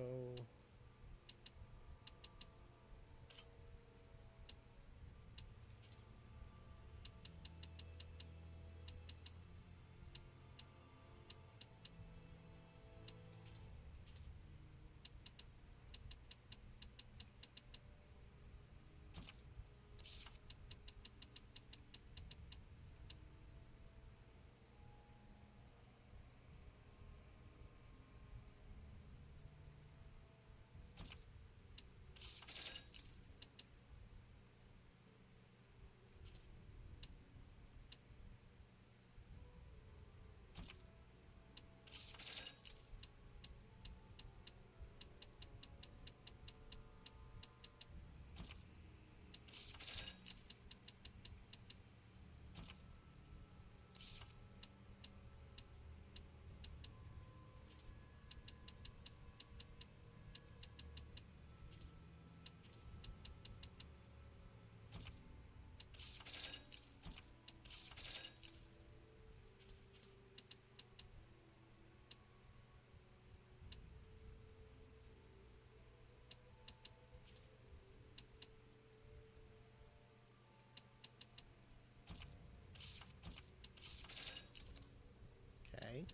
Okay.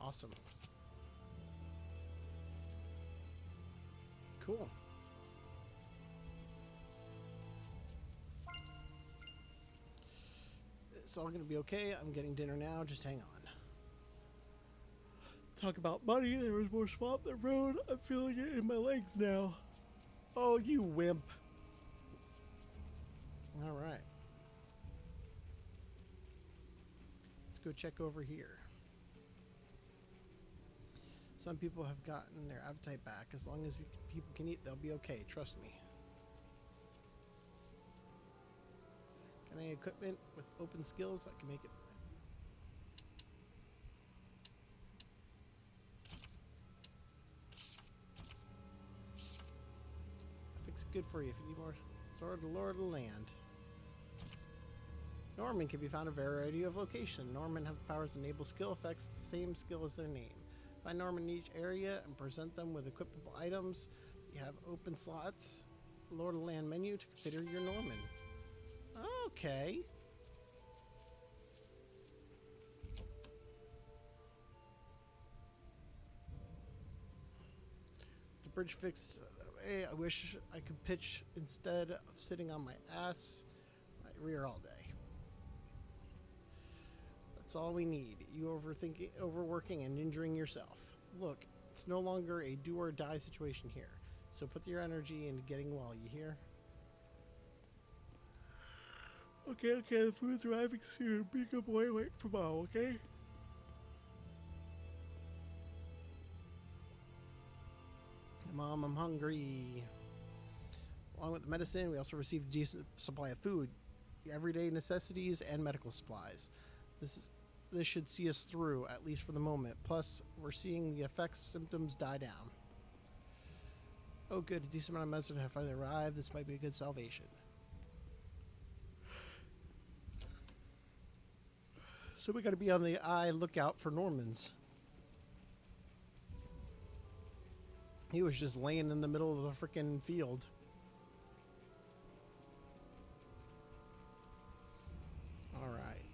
Awesome. Cool. It's all going to be okay. I'm getting dinner now. Just hang on. Talk about money. There was more swamp than road. I'm feeling it in my legs now. Oh, you wimp. All right. Let's go check over here. Some people have gotten their appetite back. As long as people can eat, they'll be okay. Trust me. Any equipment with open skills, I can make it. Fix it good for you if you need more. Sword of the Lord of the Land. Norman can be found in a variety of locations. Norman have the powers to enable skill effects, the same skill as their name. Find Norman in each area and present them with equipable items. You have open slots. Lord of the Land menu to consider your Norman. Okay. The bridge fix. Hey, I wish I could pitch instead of sitting on my ass right rear all day. That's all we need. You overthinking, overworking, and injuring yourself. Look, it's no longer a do or die situation here. So put your energy into getting well, you hear? Okay, the food's arriving soon. Be a good boy, wait for Mom, okay? Mom, I'm hungry. Along with the medicine, we also received a decent supply of food, everyday necessities, and medical supplies. This should see us through, at least for the moment. Plus, we're seeing the effects symptoms die down. Oh good, a decent amount of medicine have finally arrived. This might be a good salvation. So we gotta be on the lookout for Normans. He was just laying in the middle of the frickin' field. Alright.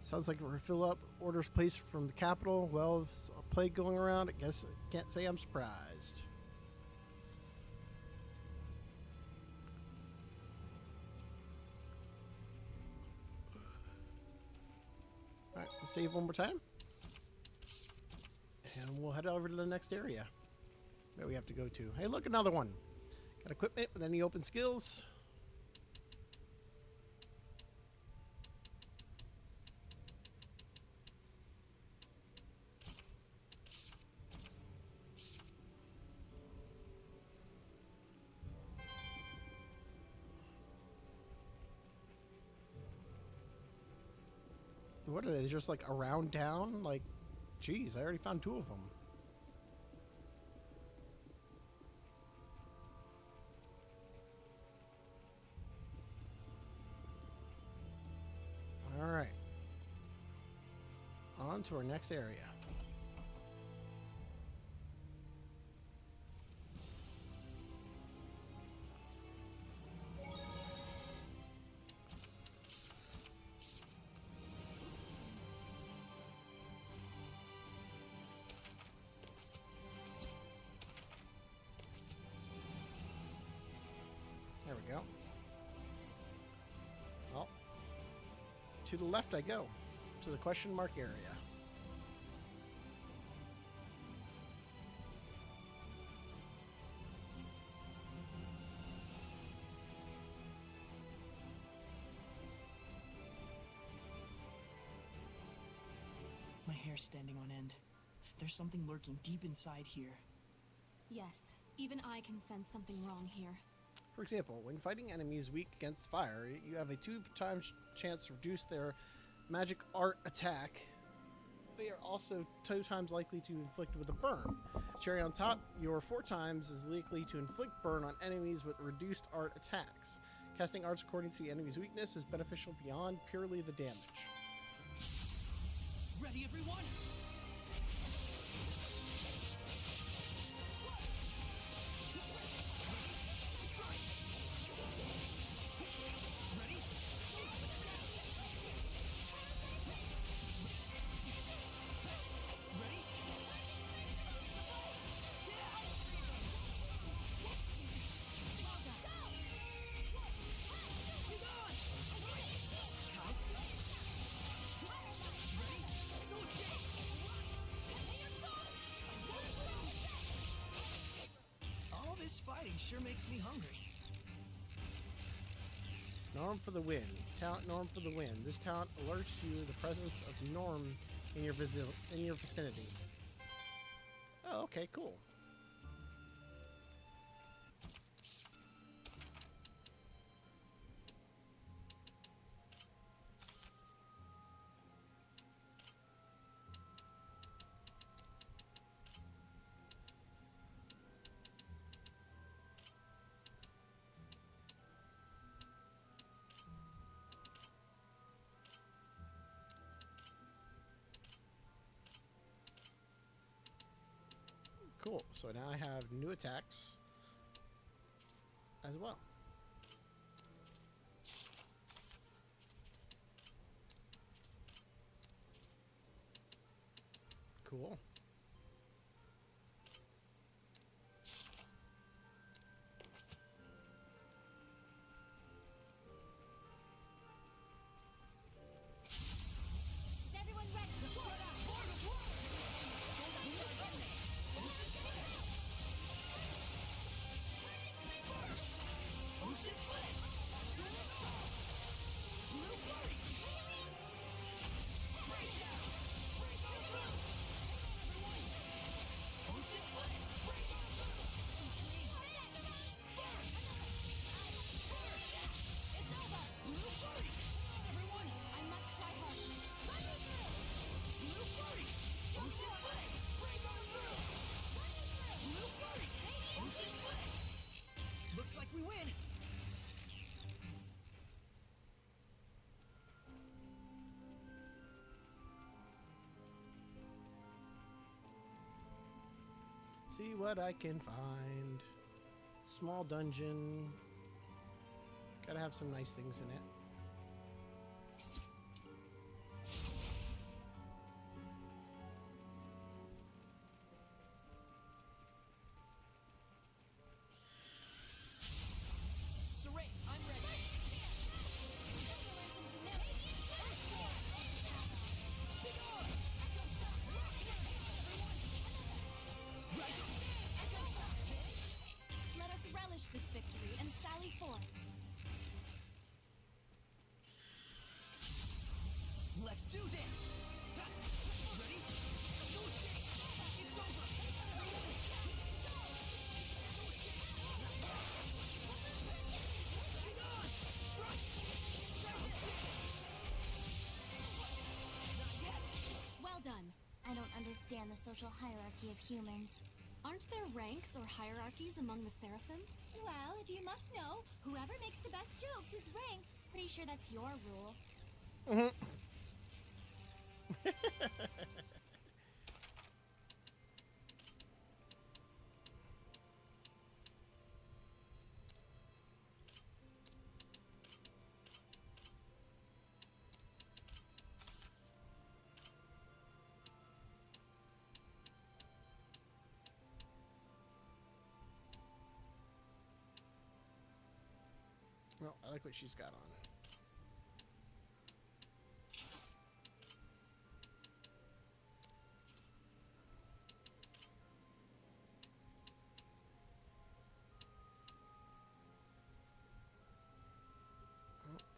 Sounds like we're fill up orders placed from the capital. Well, there's a plague going around. I guess I can't say I'm surprised. Alright, let's save one more time. And we'll head over to the next area. Where we have to go to. Hey, look, another one. Got equipment with any open skills? What are they? Just like around town? Like, geez, I already found 2 of them. All right. On to our next area. There we go. Well, to the left I go, to the question mark area. My hair's standing on end. There's something lurking deep inside here. Yes, even I can sense something wrong here. For example, when fighting enemies weak against fire, you have a 2 times chance to reduce their magic art attack. They are also 2 times likely to inflict with a burn. Cherry on top, your 4 times is likely to inflict burn on enemies with reduced art attacks. Casting arts according to the enemy's weakness is beneficial beyond purely the damage. Ready, everyone? Fighting sure makes me hungry. Norm for the win. Talent Norm for the win. This talent alerts you the presence of Norm in your vicinity. Oh, okay, cool. Cool. So now I have new attacks as well. Cool. Is everyone ready? Looks like we win. See what I can find. Small dungeon. Gotta have some nice things in it. understand the social hierarchy of humans. Aren't there ranks or hierarchies among the Seraphim? Well, if you must know, whoever makes the best jokes is ranked. Pretty sure that's your rule. Well, I like what she's got on.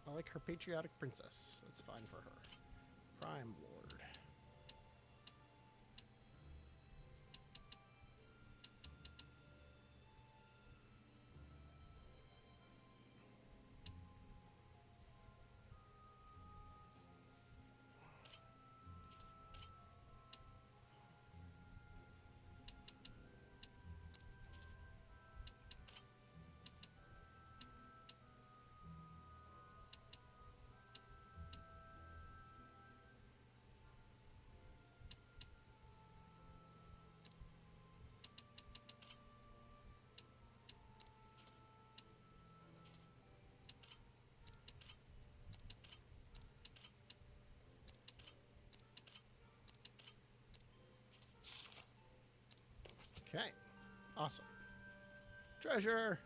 I like her patriotic princess. That's fine for her. Prime Lord. Okay. Awesome. Treasure!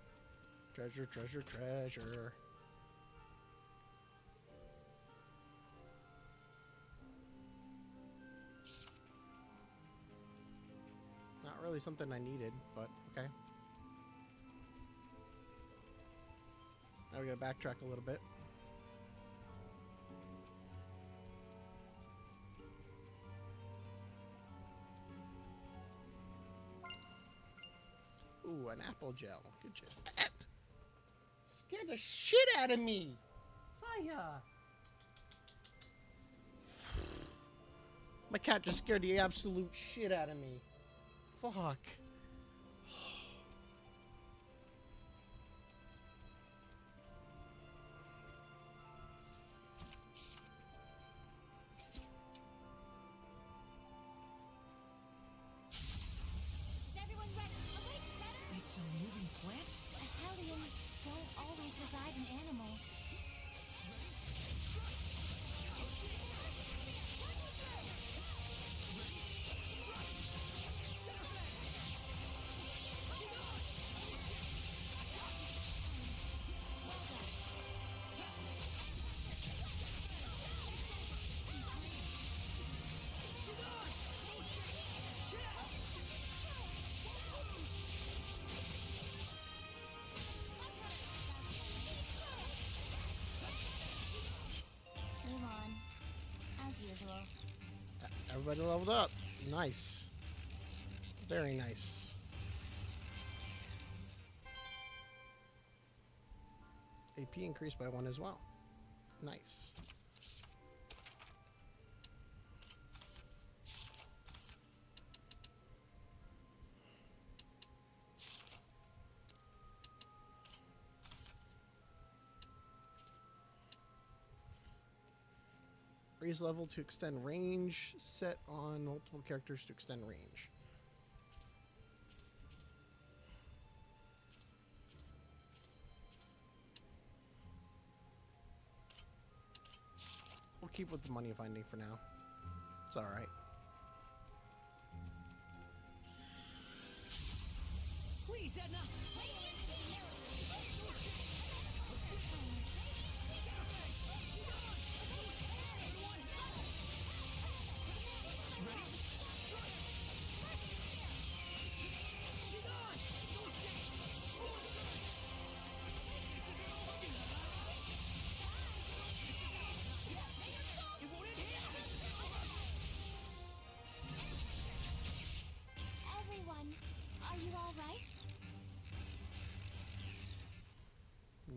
Treasure, treasure, treasure. Not really something I needed, but okay. Now we gotta backtrack a little bit. Ooh, an apple gel. Good job. Scared the shit out of me. Saya. My cat just scared the absolute shit out of me. Fuck. Is everyone ready? Awake, better? It's a moving plant? Hellions don't always reside in animals. Move on. As usual. Everybody leveled up. Nice. Very nice. AP increased by 1 as well. Nice. Raise level to extend range. Set on multiple characters to extend range. We'll keep with the money finding for now. It's alright. Please, Edna! Everyone, are you all right?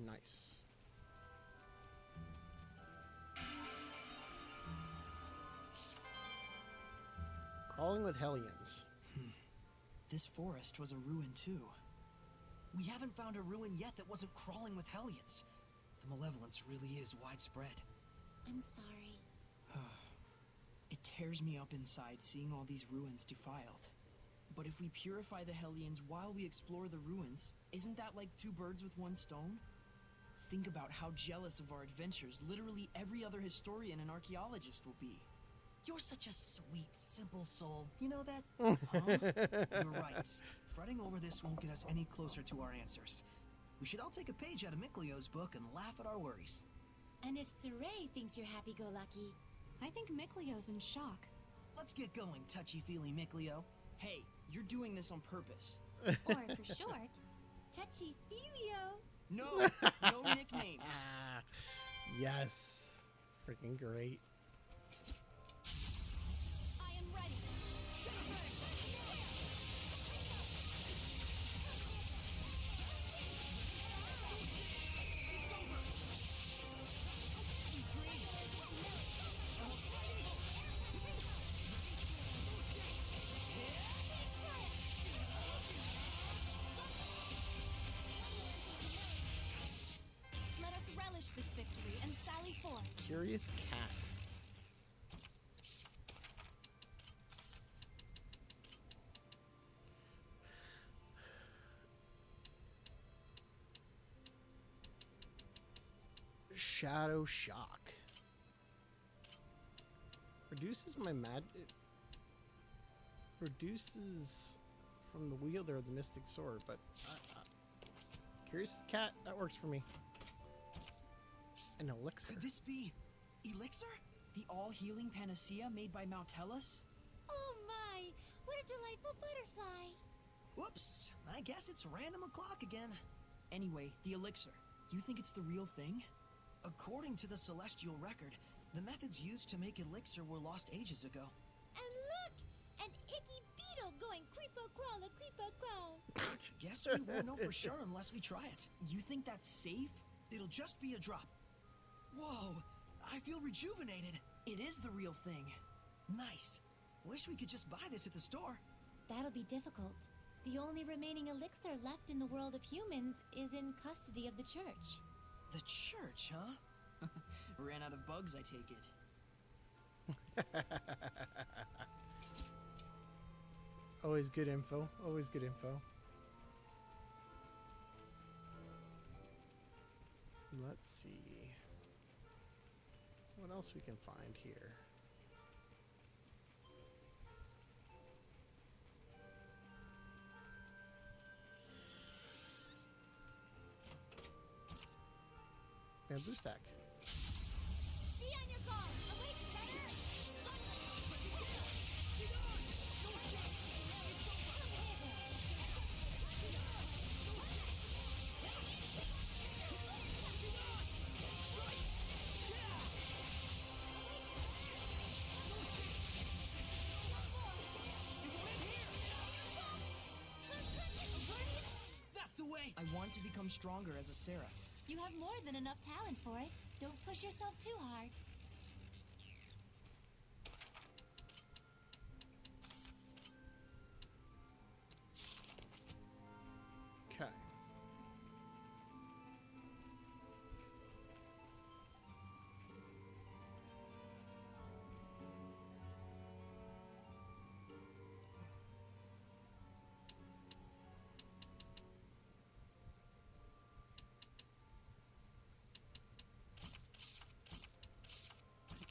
Nice. Crawling with Hellions. This forest was a ruin too. We haven't found a ruin yet that wasn't crawling with Hellions. The malevolence really is widespread. I'm sorry. It tears me up inside seeing all these ruins defiled. But if we purify the Hellions while we explore the ruins, isn't that like 2 birds with 1 stone? Think about how jealous of our adventures literally every other historian and archaeologist will be. You're such a sweet, simple soul. You know that? Huh? You're right. Fretting over this won't get us any closer to our answers. We should all take a page out of Miklio's book and laugh at our worries. And if Saray thinks you're happy-go-lucky, I think Miklio's in shock. Let's get going, touchy-feely Miklio. Hey, you're doing this on purpose. or for short, Touchy-Feelio. No, no nicknames. Yes. Freaking great. I am ready. Let us relish this victory and sally forth. Curious cat. Shadow shock. Reduces my reduces from the wielder of the mystic sword, but curious cat, that works for me. An elixir. Could this be elixir? The all-healing panacea made by Mautellus? Oh my, what a delightful butterfly. Whoops, I guess it's random o'clock again. Anyway, the elixir. You think it's the real thing? According to the celestial record, the methods used to make elixir were lost ages ago. And look, an icky beetle going creepo-crawler, creepo-crawl. Guess we won't know for sure unless we try it. You think that's safe? It'll just be a drop. Whoa, I feel rejuvenated. It is the real thing. Nice. Wish we could just buy this at the store. That'll be difficult. The only remaining elixir left in the world of humans is in custody of the church. The church, huh? Ran out of bugs, I take it. Always good info. Always good info. Let's see what else we can find here. Bamboo stack. Be on your guard! Awake, better! That's the way! I want to become stronger as a seraph. You have more than enough talent for it. Don't push yourself too hard. Okay.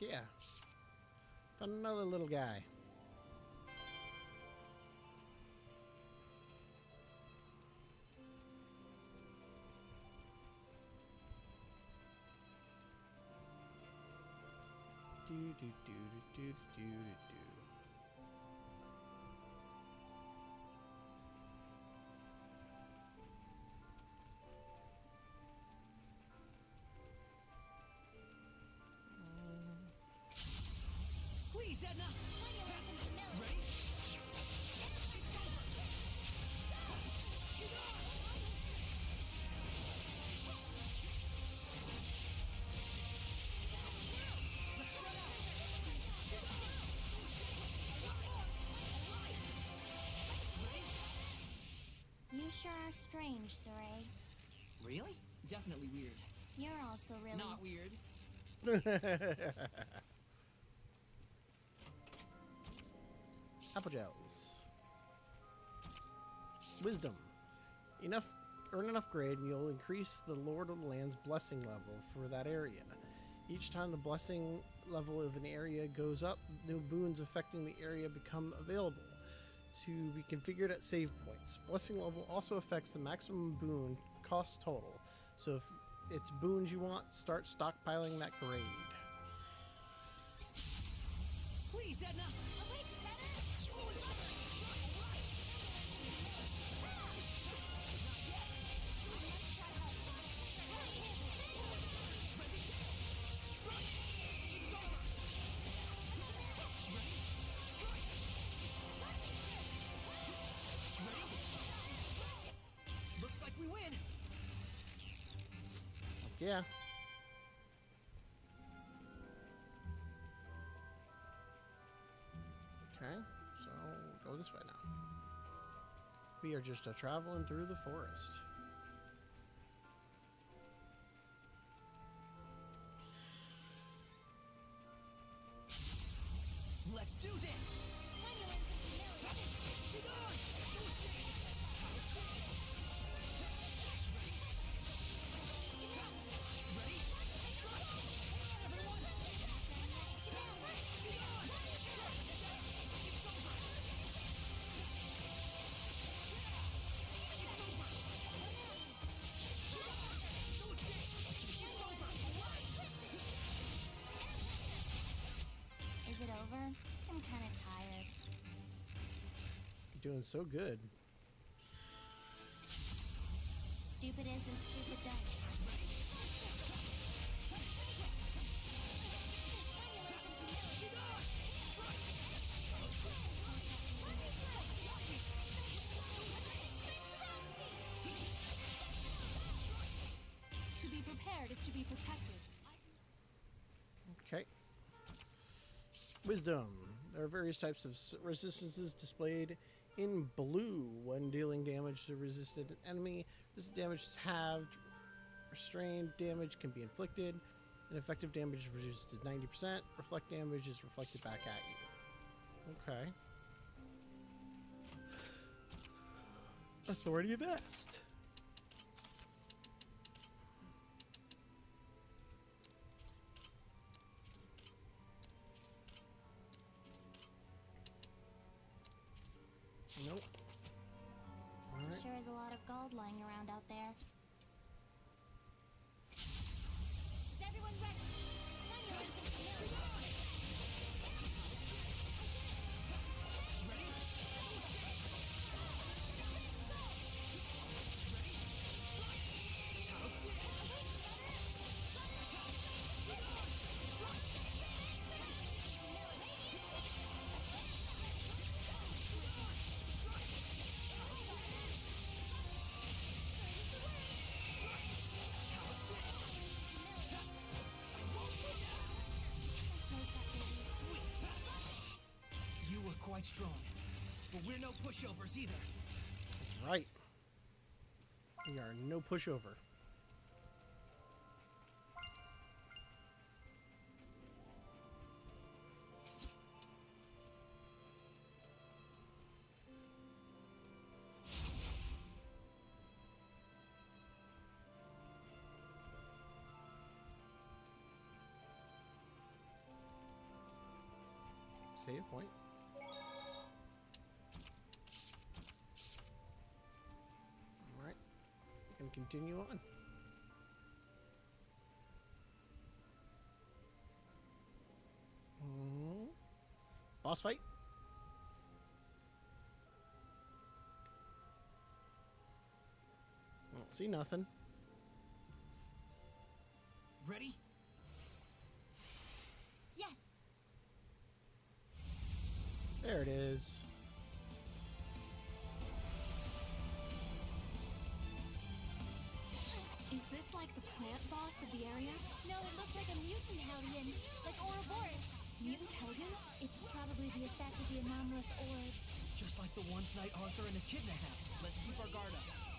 Yeah. Found another little guy. Do do do do do do do do. Please, Edna! Ready? sure are strange, Saray. Really? Definitely weird. You're also really... Not weird. Apple gels. Wisdom. Earn enough grade and you'll increase the Lord of the Land's blessing level for that area. Each time the blessing level of an area goes up, new boons affecting the area become available to be configured at save points. Blessing level also affects the maximum boon cost total. So if it's boons you want, start stockpiling that grade. Please, Edna! Looks like we win. Yeah. Okay, so go this way now. We are just traveling through the forest. Let's do this. Is it over? I'm kind of tired. You're doing so good. Stupid is and stupid does. To be prepared is to be protected. Okay. Wisdom. There are various types of resistances displayed in blue. When dealing damage to a resisted enemy, resistant damage is halved. Restrained damage can be inflicted. And effective damage is reduced to 90%. Reflect damage is reflected back at you. Okay. Authority of Est. Nope. Alright. Sure is a lot of gold lying around out there. Is everyone ready? You were quite strong, but we're no pushovers either. That's right. We are no pushover. Save point. Alright. We can continue on. Boss fight. I don't see nothing. Ready? Yes. There it is. Is this like the plant boss of the area? No, it looks like a mutant hellion, like Ouroboros. Mutant Hellion? It's probably the effect of the anomalous orbs. Just like the ones Knight Arthur and Echidna have. Let's keep our guard up.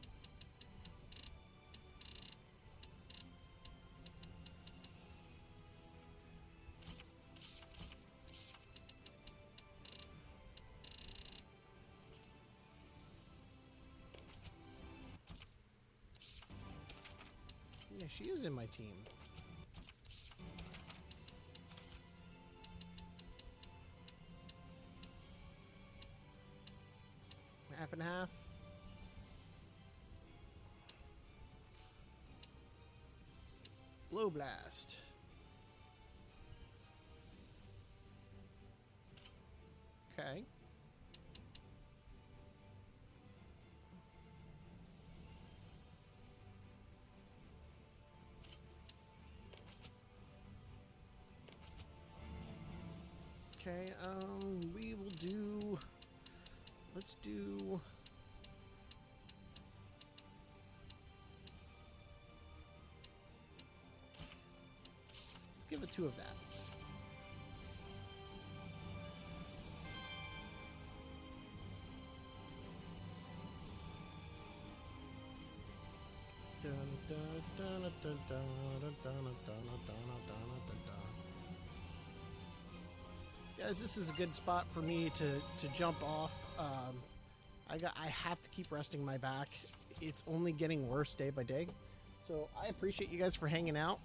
she is in my team. Half and half. Blow blast. Okay. Okay, we will do, let's do, let's give it 2 of that. Dun, dun, dun, dun, dun, dun, dun, dun, dun, dun, dun, dun. Guys, this is a good spot for me to jump off. I have to keep resting my back. It's only getting worse day by day. So I appreciate you guys for hanging out.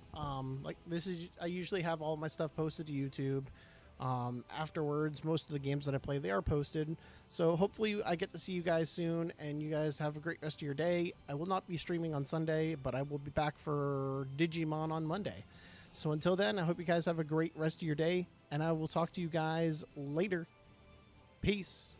Like this is, I usually have all my stuff posted to YouTube. Afterwards, most of the games that I play, they are posted. So hopefully I get to see you guys soon, and you guys have a great rest of your day. I will not be streaming on Sunday, but I will be back for Digimon on Monday. So until then, I hope you guys have a great rest of your day, and I will talk to you guys later. Peace.